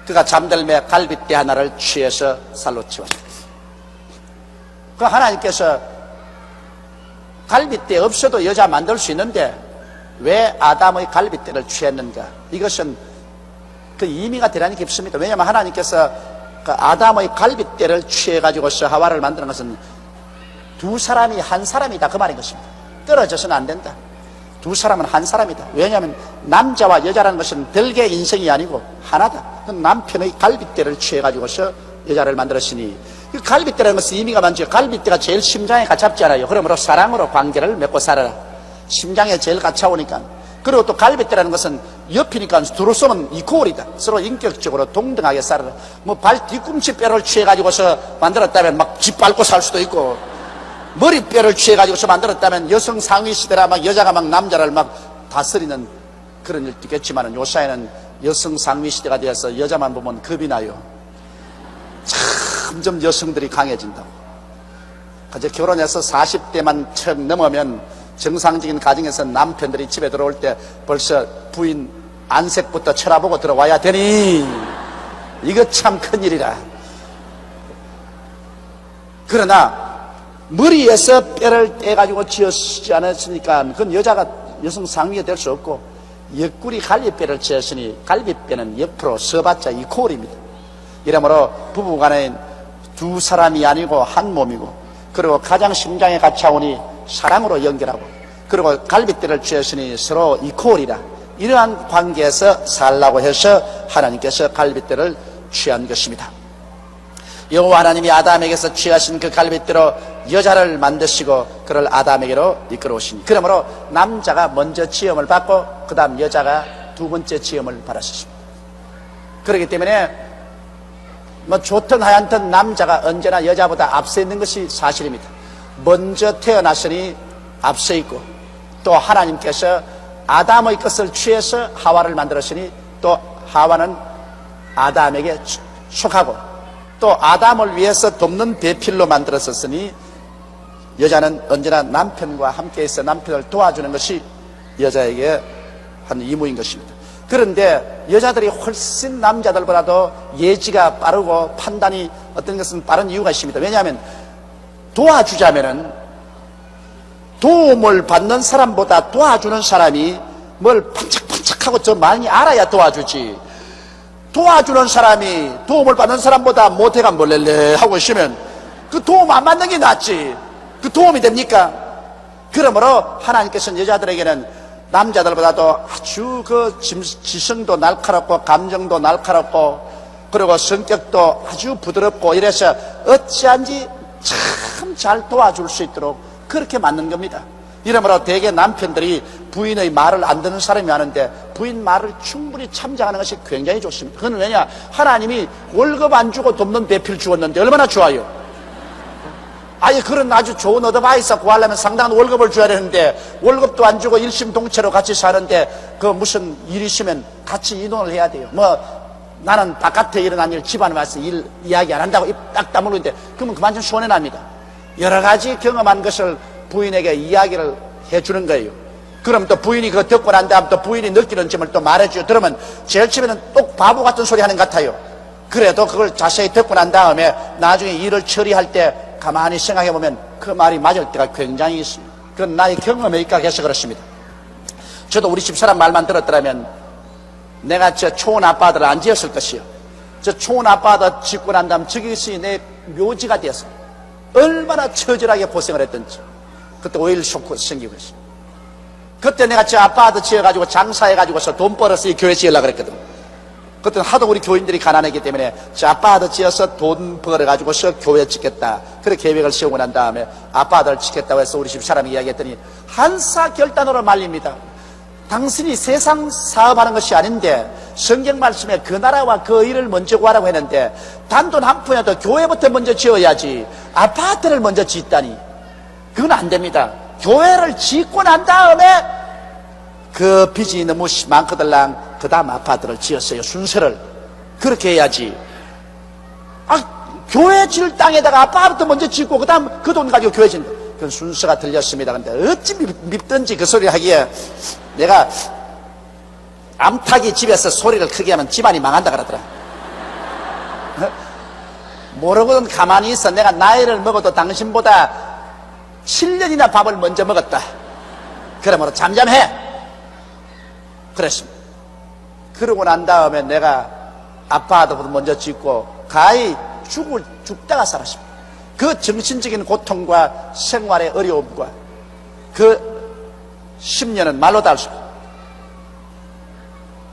그가 잠들매 갈빗대 하나를 취해서 살로 채웠어요. 그 하나님께서 갈빗대 없어도 여자 만들 수 있는데 왜 아담의 갈빗대를 취했는가? 이것은 그 의미가 대단히 깊습니다. 왜냐하면 하나님께서 그 아담의 갈빗대를 취해가지고서 하와를 만드는 것은 두 사람이 한 사람이다 그 말인 것입니다. 떨어져서는 안 된다. 두 사람은 한 사람이다. 왜냐하면 남자와 여자라는 것은 별개의 인생이 아니고 하나다. 남편의 갈빗대를 취해가지고서 여자를 만들었으니 그 갈빗대라는 것은 의미가 많죠. 갈빗대가 제일 심장에 가깝잖아요. 그러므로 사랑으로 관계를 맺고 살아라. 심장에 제일 가까우니까. 그리고 또 갈빗대라는 것은 옆이니까 두루 쏘면 이코올이다. 서로 인격적으로 동등하게 살아라. 뭐 발 뒤꿈치 뼈를 취해가지고서 만들었다면 막 짓밟고 살 수도 있고 머리뼈를 취해가지고서 만들었다면 여성 상위 시대라 막 여자가 막 남자를 막 다스리는 그런 일도 있겠지만은 요사이는 여성 상위 시대가 되어서 여자만 보면 겁이 나요. 점점 여성들이 강해진다고. 이제 결혼해서 40대만 척 넘으면 정상적인 가정에서 남편들이 집에 들어올 때 벌써 부인 안색부터 쳐다보고 들어와야 되니 이거 참 큰일이라. 그러나 머리에서 뼈를 떼가지고 지었지 않았으니까 그건 여자가 여성 상위가 될 수 없고 옆구리 갈비뼈를 지었으니 갈비뼈는 옆으로 서봤자 이코올입니다. 이러므로 부부간에 두 사람이 아니고 한 몸이고 그리고 가장 심장에 가까우니 사랑으로 연결하고 그리고 갈빗대를 취했으니 서로 이코올이라. 이러한 관계에서 살라고 해서 하나님께서 갈빗대를 취한 것입니다. 여호와 하나님이 아담에게서 취하신 그 갈빗대로 여자를 만드시고 그를 아담에게로 이끌어오시니 그러므로 남자가 먼저 지음을 받고 그 다음 여자가 두 번째 지음을 받았습니다. 그렇기 때문에 뭐 좋든 하얀든 남자가 언제나 여자보다 앞서 있는 것이 사실입니다. 먼저 태어났으니 앞서 있고 또 하나님께서 아담의 것을 취해서 하와를 만들었으니 또 하와는 아담에게 속하고 또 아담을 위해서 돕는 배필로 만들었었으니 여자는 언제나 남편과 함께해서 남편을 도와주는 것이 여자에게 한 의무인 것입니다. 그런데 여자들이 훨씬 남자들보다도 예지가 빠르고 판단이 어떤 것은 빠른 이유가 있습니다. 왜냐하면 도와주자면은 도움을 받는 사람보다 도와주는 사람이 뭘 반짝반짝하고 저 많이 알아야 도와주지. 도와주는 사람이 도움을 받는 사람보다 못해가 몰렐레 하고 있으면 그 도움 안 받는 게 낫지. 그 도움이 됩니까? 그러므로 하나님께서는 여자들에게는 남자들보다도 아주 그 지성도 날카롭고 감정도 날카롭고 그리고 성격도 아주 부드럽고 이래서 어찌한지 참 잘 도와줄 수 있도록 그렇게 만든 겁니다. 이러므로 대개 남편들이 부인의 말을 안 듣는 사람이 많은데 부인 말을 충분히 참작하는 것이 굉장히 좋습니다. 그건 왜냐? 하나님이 월급 안 주고 돕는 배필 주었는데 얼마나 좋아요. 아예 그런 아주 좋은 어드바이스 구하려면 상당한 월급을 줘야 되는데 월급도 안 주고 일심동체로 같이 사는데 그 무슨 일 있으면 같이 이동을 해야 돼요. 뭐 나는 바깥에 일어난 일 집안에 와서 일 이야기 안 한다고 입 딱 다물고 있는데 그러면 그만 좀 손해납니다. 여러 가지 경험한 것을 부인에게 이야기를 해주는 거예요. 그럼 또 부인이 그거 듣고 난 다음 또 부인이 느끼는 점을 또 말해줘요. 그러면 제일 처음에는 똑 바보 같은 소리 하는 것 같아요. 그래도 그걸 자세히 듣고 난 다음에 나중에 일을 처리할 때 가만히 생각해 보면 그 말이 맞을 때가 굉장히 있습니다. 그건 나의 경험에 입각해서 그렇습니다. 저도 우리 집 사람 말만 들었더라면 내가 저 초원 아파트를 안 지었을 것이요. 저 초원 아파트 짓고 난 다음 저기서 내 묘지가 되어서 얼마나 처절하게 고생을 했던지 그때 오일 쇼크 생기고 있어요. 그때 내가 저 아파트 지어가지고 장사해가지고서 돈 벌어서 이 교회 지으려고 그랬거든. 그때는 하도 우리 교인들이 가난했기 때문에 저 아파트 지어서 돈 벌어가지고서 교회 짓겠다. 그렇게 계획을 세우고 난 다음에 아파트를 짓겠다고 해서 우리 집 사람이 이야기했더니 한사결단으로 말립니다. 당신이 세상 사업하는 것이 아닌데 성경 말씀에 그 나라와 그 일을 먼저 구하라고 했는데 단돈 한 푼이라도 교회부터 먼저 지어야지 아파트를 먼저 짓다니 그건 안 됩니다. 교회를 짓고 난 다음에 그 빚이 너무 많거들랑 그 다음 아파트를 지었어요. 순서를 그렇게 해야지. 교회 질 땅에다가 아파트 먼저 짓고 그 다음 그 돈 가지고 교회 짓는 그건 순서가 틀렸습니다. 근데 어찌 밉든지 그 소리 하기에 내가 암탉이 집에서 소리를 크게 하면 집안이 망한다 그러더라. 모르고는 가만히 있어. 내가 나이를 먹어도 당신보다 7년이나 밥을 먼저 먹었다. 그러므로 잠잠해. 그랬습니다. 그러고 난 다음에 내가 아파트부터 먼저 짓고 가히 죽다가 살았습니다. 그 정신적인 고통과 생활의 어려움과 그 10년은 말로 다 할 수 없어요.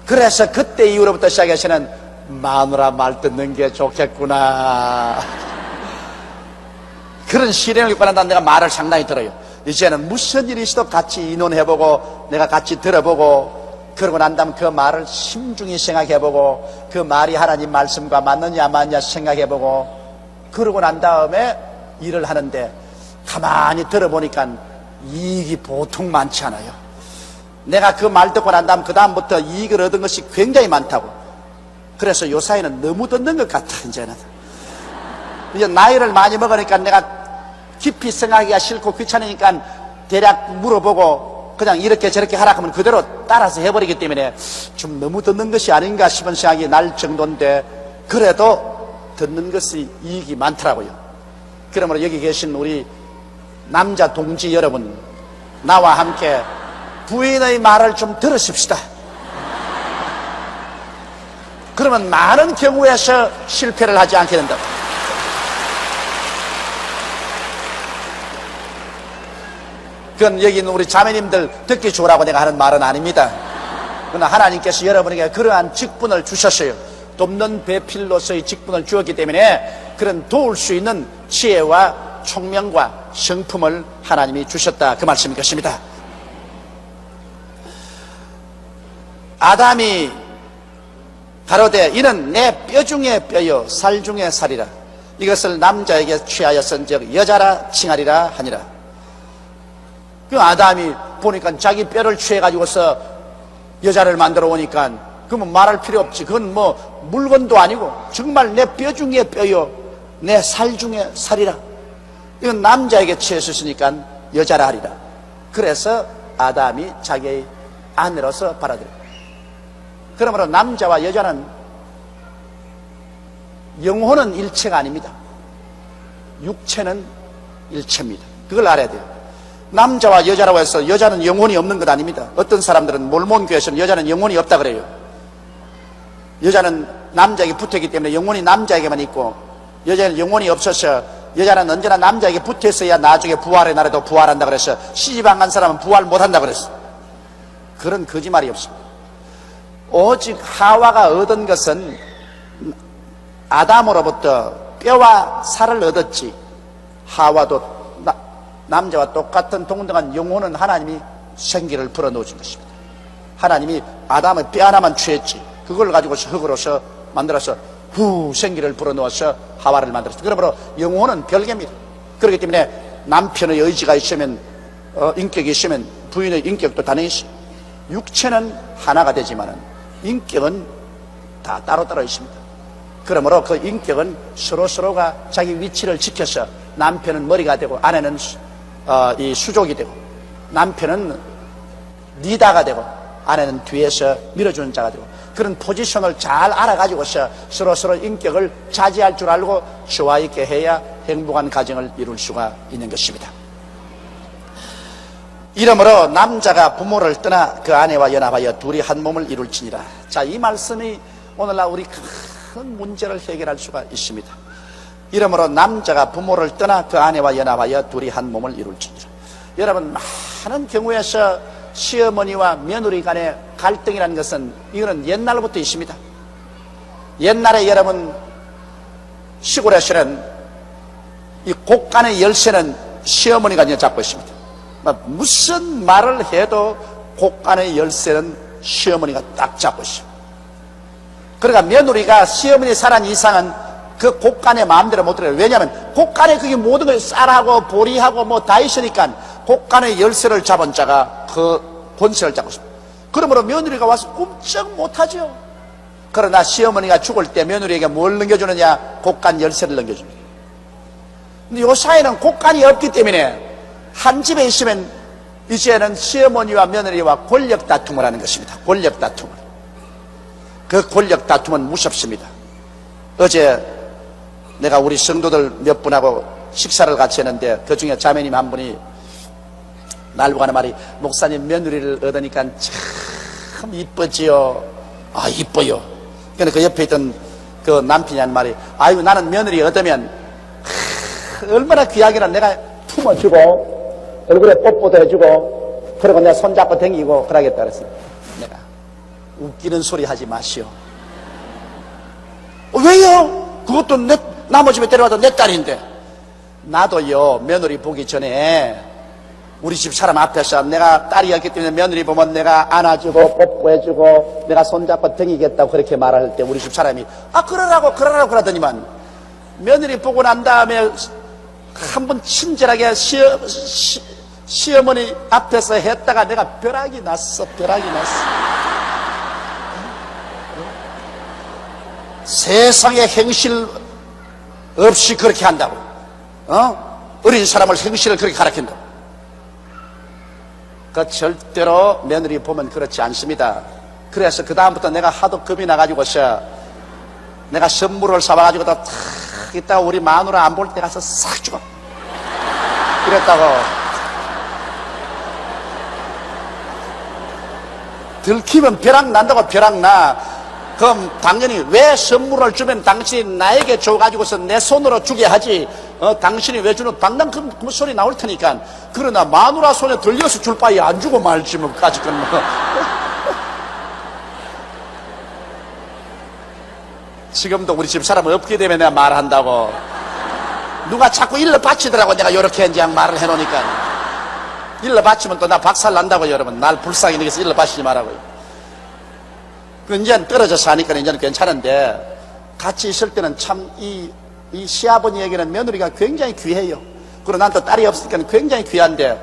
그래서 그때 이후로부터 시작해서는 마누라 말 듣는 게 좋겠구나. 그런 시련을 겪고 난 다음에 내가 말을 상당히 들어요. 이제는 무슨 일이 있어도 같이 의논해보고 내가 같이 들어보고 그러고 난 다음에 그 말을 심중히 생각해보고 그 말이 하나님 말씀과 맞느냐 안 맞느냐 생각해보고 그러고 난 다음에 일을 하는데 가만히 들어보니까 이익이 보통 많지 않아요. 내가 그 말 듣고 난 다음 그 다음부터 이익을 얻은 것이 굉장히 많다고. 그래서 요사이는 너무 듣는 것 같아. 이제는 이제 나이를 많이 먹으니까 내가 깊이 생각하기가 싫고 귀찮으니까 대략 물어보고 그냥 이렇게 저렇게 하라 하면 그대로 따라서 해버리기 때문에 좀 너무 듣는 것이 아닌가 싶은 생각이 날 정도인데 그래도 듣는 것이 이익이 많더라고요. 그러므로 여기 계신 우리 남자 동지 여러분, 나와 함께 부인의 말을 좀 들으십시다. 그러면 많은 경우에서 실패를 하지 않게 된다. 그건 여기 있는 우리 자매님들 듣기 좋으라고 내가 하는 말은 아닙니다. 그러나 하나님께서 여러분에게 그러한 직분을 주셨어요. 돕는 배필로서의 직분을 주었기 때문에 그런 도울 수 있는 지혜와 총명과 성품을 하나님이 주셨다, 그 말씀인 것입니다. 아담이 가로되 이는 내 뼈 중에 뼈요 살 중에 살이라. 이것을 남자에게 취하였은즉 여자라 칭하리라 하니라. 그 아담이 보니까 자기 뼈를 취해가지고서 여자를 만들어 오니까 그러면 말할 필요 없지. 그건 뭐 물건도 아니고 정말 내 뼈 중에 뼈요 내 살 중에 살이라. 이건 남자에게 취했으니까 여자라 하리라. 그래서 아담이 자기의 아내로서 받아들여. 그러므로 남자와 여자는 영혼은 일체가 아닙니다. 육체는 일체입니다. 그걸 알아야 돼요. 남자와 여자라고 해서 여자는 영혼이 없는 것 아닙니다. 어떤 사람들은 몰몬교에서는 여자는 영혼이 없다 그래요. 여자는 남자에게 붙어있기 때문에 영혼이 남자에게만 있고, 여자는 영혼이 없어서 여자는 언제나 남자에게 붙어 있어야 나중에 부활의 날에도 부활한다 그래서 시집 안 간 사람은 부활 못한다 그랬어. 그런 거짓말이 없습니다. 오직 하와가 얻은 것은 아담으로부터 뼈와 살을 얻었지, 하와도 남자와 똑같은 동등한 영혼은 하나님이 생기를 불어넣어준 것입니다. 하나님이 아담의 뼈 하나만 취했지, 그걸 가지고 흙으로서 만들어서 생기를 불어넣어서 하와를 만들었습니다. 그러므로 영혼은 별개입니다. 그렇기 때문에 남편의 의지가 있으면, 인격이 있으면 부인의 인격도 당연히 있습니다. 육체는 하나가 되지만은 인격은 다 따로따로 있습니다. 그러므로 그 인격은 서로가 자기 위치를 지켜서, 남편은 머리가 되고 아내는 이 수족이 되고, 남편은 리더가 되고 아내는 뒤에서 밀어주는 자가 되고, 그런 포지션을 잘 알아가지고서 서로 인격을 차지할 줄 알고 조화 있게 해야 행복한 가정을 이룰 수가 있는 것입니다. 이러므로 남자가 부모를 떠나 그 아내와 연합하여 둘이 한 몸을 이룰지니라. 자, 이 말씀이 오늘날 우리 큰 문제를 해결할 수가 있습니다. 이러므로 남자가 부모를 떠나 그 아내와 연합하여 둘이 한 몸을 이룰지니라. 여러분, 많은 경우에서 시어머니와 며느리 간의 갈등이라는 것은, 이거는 옛날부터 있습니다. 옛날에 여러분, 시골에서는 이 곡간의 열쇠는 시어머니가 잡고 있습니다. 무슨 말을 해도 곡간의 열쇠는 시어머니가 딱 잡고 있습니다. 그러니까 며느리가 시어머니 살한 이상은 그 곡간의 마음대로 못 들어요. 왜냐하면 곡간에 그게 모든 걸 쌀하고 보리하고 뭐 다 있으니까 곡간의 열쇠를 잡은 자가 그 권세를 잡고 있습니다. 그러므로 며느리가 와서 꼼짝 못하죠. 그러나 시어머니가 죽을 때 며느리에게 뭘 넘겨주느냐? 곡간 열쇠를 넘겨줍니다. 근데 요 사이는 곡간이 없기 때문에 한 집에 있으면 이제는 시어머니와 며느리와 권력 다툼을 하는 것입니다. 권력 다툼을. 그 권력 다툼은 무섭습니다. 어제 내가 우리 성도들 몇 분하고 식사를 같이 했는데, 그 중에 자매님 한 분이 날고 하는 말이, 목사님 며느리를 얻으니까 참 이쁘지요. 아, 이뻐요. 그런데 그 옆에 있던 그 남편이 한 말이, 아유, 나는 며느리 얻으면 얼마나 귀하기나 내가 품어주고 얼굴에 뽀뽀도 해주고 그리고 내가 손잡고 댕기고 그러겠다 그랬어요. 내가 웃기는 소리 하지 마시오. 왜요? 그것도 남의 집에 데려와도 내 딸인데. 나도요, 며느리 보기 전에 우리 집 사람 앞에서 내가 딸이었기 때문에 며느리 보면 내가 안아주고 뽀뽀해주고 내가 손잡고 댕기겠다고 그렇게 말할 때 우리 집 사람이 그러라고 그러더니만, 며느리 보고 난 다음에 한번 친절하게 시어머니 앞에서 했다가 내가 벼락이 났어. 세상에 행실 없이 그렇게 한다고. 어린 사람을 행실을 그렇게 가르친다고. 그 절대로 며느리 보면 그렇지 않습니다. 그래서 그 다음부터 내가 하도 겁이 나가지고서 내가 선물을 사와가지고 다 이따가 우리 마누라 안 볼 때 가서 싹 죽어. 그랬다고. 들키면 벼락 난다고. 벼락 나. 그럼 당연히 왜 선물을 주면 당신이 나에게 줘가지고서 내 손으로 주게 하지, 당신이 왜 주는 방당 그 소리 나올 테니까. 그러나 마누라 손에 들려서 줄 바에 안 주고 말지 뭐. 까짓건 뭐. 지금도 우리 집 사람 없게 되면 내가 말한다고. 누가 자꾸 일러 바치더라고. 내가 요렇게 이제 말을 해놓으니까. 일러 바치면 또 나 박살 난다고. 여러분, 날 불쌍히 여기서 일러 바치지 말라고요. 이제는 떨어져서 하니까 이제는 괜찮은데, 같이 있을 때는 참 이 시아버니에게는 며느리가 굉장히 귀해요. 그리고 난 또 딸이 없으니까 굉장히 귀한데,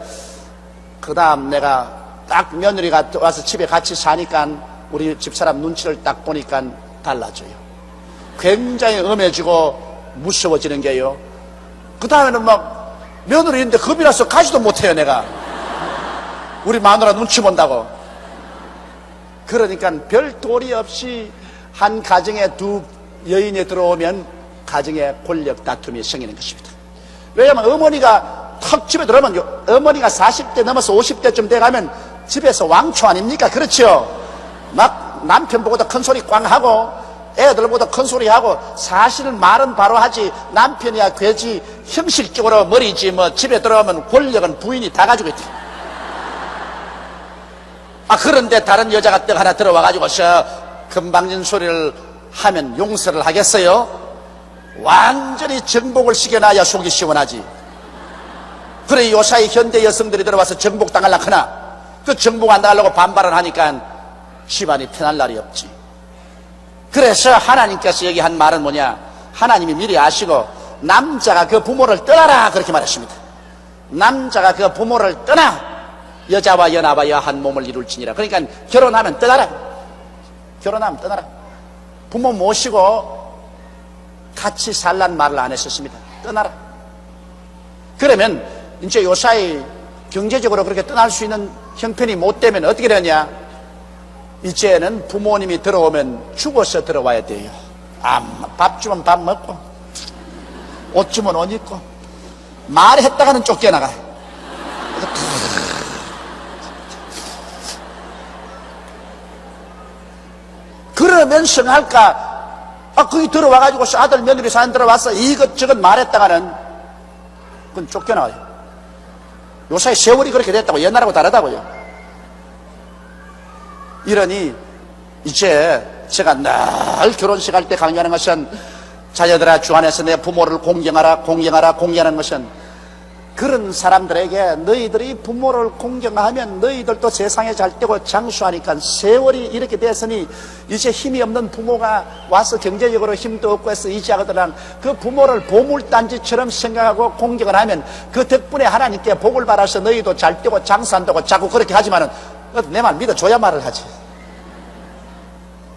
그 다음 내가 딱 며느리가 와서 집에 같이 사니까 우리 집사람 눈치를 딱 보니까 달라져요. 굉장히 엄해지고 무서워지는 게요. 그 다음에는 막 며느리인데 겁이 나서 가지도 못해요. 내가 우리 마누라 눈치 본다고. 그러니까 별 도리 없이 한 가정에 두 여인이 들어오면 가정에 권력 다툼이 생기는 것입니다. 왜냐하면 어머니가 턱 집에 들어오면 어머니가 40대 넘어서 50대쯤 돼가면 집에서 왕초 아닙니까? 그렇죠? 막 남편 보고도 큰 소리 꽝 하고 애들 보고도 큰 소리 하고, 사실은 말은 바로 하지 남편이야 괴지 형식적으로 머리지 뭐 집에 들어오면 권력은 부인이 다 가지고 있지. 그런데 다른 여자가 떡 하나 들어와가지고서 금방진 소리를 하면 용서를 하겠어요? 완전히 정복을 시켜놔야 속이 시원하지. 그래 요사이 현대 여성들이 들어와서 정복 당하려고 하나, 그 정복 안 당하려고 반발을 하니까 집안이 편할 날이 없지. 그래서 하나님께서 여기 한 말은 뭐냐, 하나님이 미리 아시고 남자가 그 부모를 떠나라 그렇게 말했습니다. 남자가 그 부모를 떠나 여자와 연합하여 한 몸을 이룰지니라. 그러니까 결혼하면 떠나라. 결혼하면 떠나라. 부모 모시고 같이 살란 말을 안 했었습니다. 떠나라. 그러면 이제 요사이 경제적으로 그렇게 떠날 수 있는 형편이 못 되면 어떻게 되냐, 이제는 부모님이 들어오면 죽어서 들어와야 돼요. 밥 주면 밥 먹고, 옷 주면 옷 입고, 말했다가는 쫓겨나가. 그러면 성할까? 거기 들어와가지고 아들 며느리 사연 들어와서 이것저것 말했다가는 그건 쫓겨나와요. 요사이 세월이 그렇게 됐다고, 옛날하고 다르다고요. 이러니 이제 제가 늘 결혼식 할 때 강조하는 것은, 자녀들아 주 안에서 내 부모를 공경하라 공경하라 공경하는 것은, 그런 사람들에게 너희들이 부모를 공경하면 너희들도 세상에 잘 되고 장수하니까, 세월이 이렇게 됐으니 이제 힘이 없는 부모가 와서 경제적으로 힘도 없고 해서 이지하거든, 그 부모를 보물단지처럼 생각하고 공경을 하면 그 덕분에 하나님께 복을 받아서 너희도 잘 되고 장수한다고 자꾸 그렇게 하지만은 내 말 믿어줘야 말을 하지.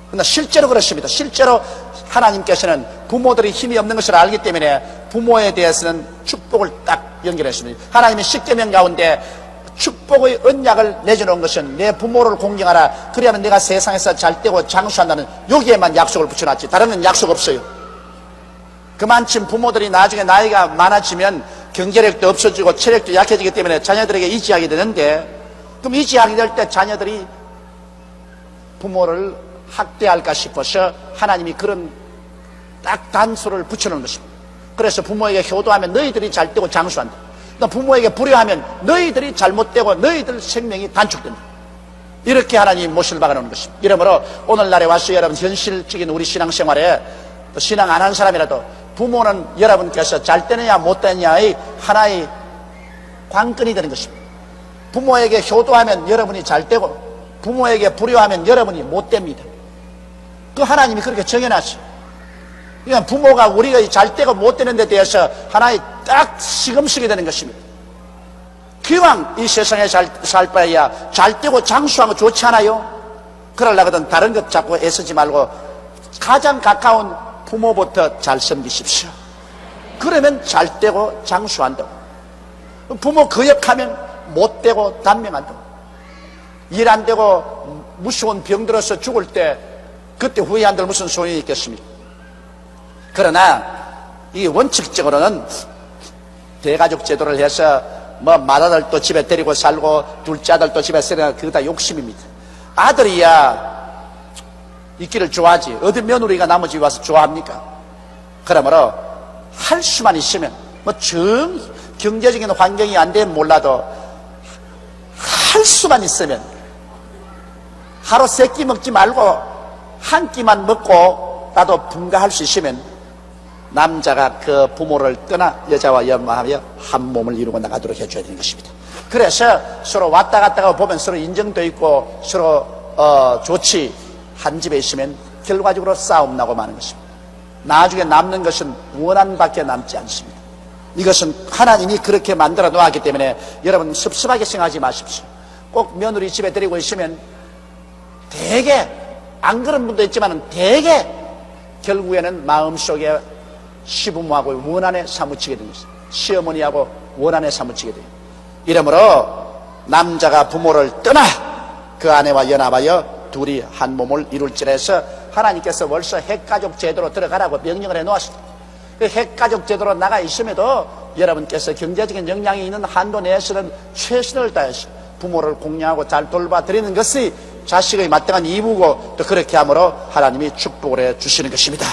그러나 실제로 그렇습니다. 실제로 하나님께서는 부모들이 힘이 없는 것을 알기 때문에 부모에 대해서는 축복을 딱 연결했습니다. 하나님의 십계명 가운데 축복의 언약을 내주는 것은 내 부모를 공경하라, 그래야만 내가 세상에서 잘 되고 장수한다는, 여기에만 약속을 붙여놨지 다른 건 약속 없어요. 그만큼 부모들이 나중에 나이가 많아지면 경제력도 없어지고 체력도 약해지기 때문에 자녀들에게 의지하게 되는데, 그럼 의지하게 될 때 자녀들이 부모를 학대할까 싶어서 하나님이 그런 딱 단서를 붙여놓은 것입니다. 그래서 부모에게 효도하면 너희들이 잘 되고 장수한다. 또 부모에게 불효하면 너희들이 잘못되고 너희들 생명이 단축된다. 이렇게 하나님이 못을 박아놓은 것입니다. 이러므로 오늘날에 와서 여러분 현실적인 우리 신앙생활에, 또 신앙 안 한 사람이라도 부모는 여러분께서 잘 되느냐 못 되느냐의 하나의 관건이 되는 것입니다. 부모에게 효도하면 여러분이 잘 되고 부모에게 불효하면 여러분이 못 됩니다. 그 하나님이 그렇게 정해놨어요. 그러니까 부모가 우리가 잘 되고 못 되는 데 대해서 하나의 딱 시금쓰게 되는 것입니다. 기왕 이 세상에 살 바에야 잘 되고 장수하면 좋지 않아요? 그러려거든 다른 것 자꾸 애쓰지 말고 가장 가까운 부모부터 잘 섬기십시오. 그러면 잘 되고 장수한다고. 부모 거역하면 못 되고 단명한다고. 일 안 되고 무서운 병 들어서 죽을 때 그때 후회한들 무슨 소용이 있겠습니까? 그러나 이 원칙적으로는 대가족 제도를 해서 뭐 맏아들도 집에 데리고 살고 둘째 아들도 집에 살고, 그거 다 욕심입니다. 아들이야 있기를 좋아하지 어디 며느리가 나머지 와서 좋아합니까? 그러므로 할 수만 있으면, 뭐 경제적인 환경이 안 되면 몰라도 할 수만 있으면 하루 3끼 먹지 말고 한 끼만 먹고 나도 분가할 수 있으면 남자가 그 부모를 떠나 여자와 연합하여 한 몸을 이루고 나가도록 해줘야 되는 것입니다. 그래서 서로 왔다 갔다가 보면 서로 인정도 있고 서로 좋지, 한 집에 있으면 결과적으로 싸움 나고 마는 것입니다. 나중에 남는 것은 원한밖에 남지 않습니다. 이것은 하나님이 그렇게 만들어 놓았기 때문에 여러분 섭섭하게 생각하지 마십시오. 꼭 며느리 집에 데리고 있으면 대개, 안 그런 분도 있지만 대개 결국에는 마음속에 시부모하고 원한에 사무치게 됩니다. 시어머니하고 원한에 사무치게 돼요. 이러므로 남자가 부모를 떠나 그 아내와 연합하여 둘이 한 몸을 이룰지라 해서 하나님께서 벌써 핵가족 제도로 들어가라고 명령을 해 놓았습니다. 그 핵가족 제도로 나가 있음에도 여러분께서 경제적인 역량이 있는 한도 내에서는 최선을 다해서 부모를 공양하고 잘 돌봐드리는 것이 자식의 마땅한義務고 또 그렇게 함으로 하나님이 축복을 해 주시는 것입니다.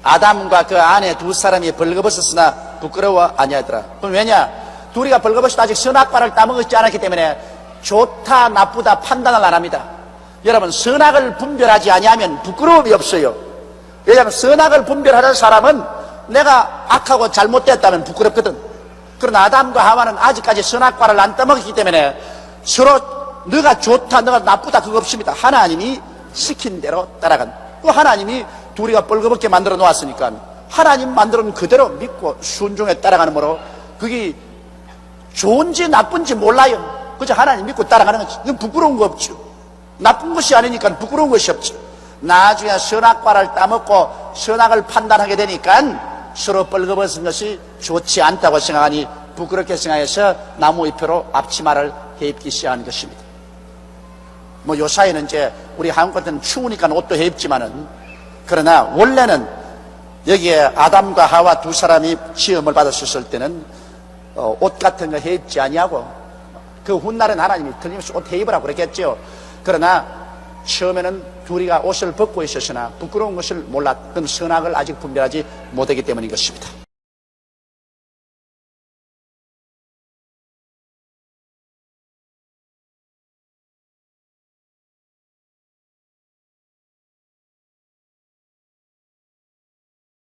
아담과 그 아내 두 사람이 벌거벗었으나 부끄러워 아니하더라. 그럼 왜냐? 둘이가 벌거벗어도 아직 선악과를 따먹지 않았기 때문에 좋다 나쁘다 판단을 안 합니다. 여러분, 선악을 분별하지 아니하면 부끄러움이 없어요. 왜냐하면 선악을 분별하는 사람은 내가 악하고 잘못됐다면 부끄럽거든. 그러나 아담과 하와는 아직까지 선악과를 안 따먹었기 때문에 서로 너가 좋다 너가 나쁘다 그거 없습니다. 하나님이 시킨 대로 따라간, 그 하나님이 둘이가 벌거벗게 만들어 놓았으니까 하나님 만들어 놓은 그대로 믿고 순종에 따라가는 거로 그게 좋은지 나쁜지 몰라요. 그저 하나님 믿고 따라가는 거지. 이건 부끄러운 거 없죠. 나쁜 것이 아니니까 부끄러운 것이 없죠. 나중에 선악과를 따먹고 선악을 판단하게 되니까 서로 벌거벗은 것이 좋지 않다고 생각하니 부끄럽게 생각해서 나무 잎으로 앞치마를 해입기 시작하는 것입니다. 뭐 요사이는 이제 우리 한국 같은 추우니까 옷도 해입지만은, 그러나 원래는 여기에 아담과 하와 두 사람이 시험을 받았을 때는 옷 같은 거 해입지 아니하고 그 훗날은 하나님이 틀림없이 옷 해입으라고 그랬겠죠. 그러나 처음에는 둘이가 옷을 벗고 있었으나 부끄러운 것을 몰랐던 선악을 아직 분별하지 못하기 때문인 것입니다.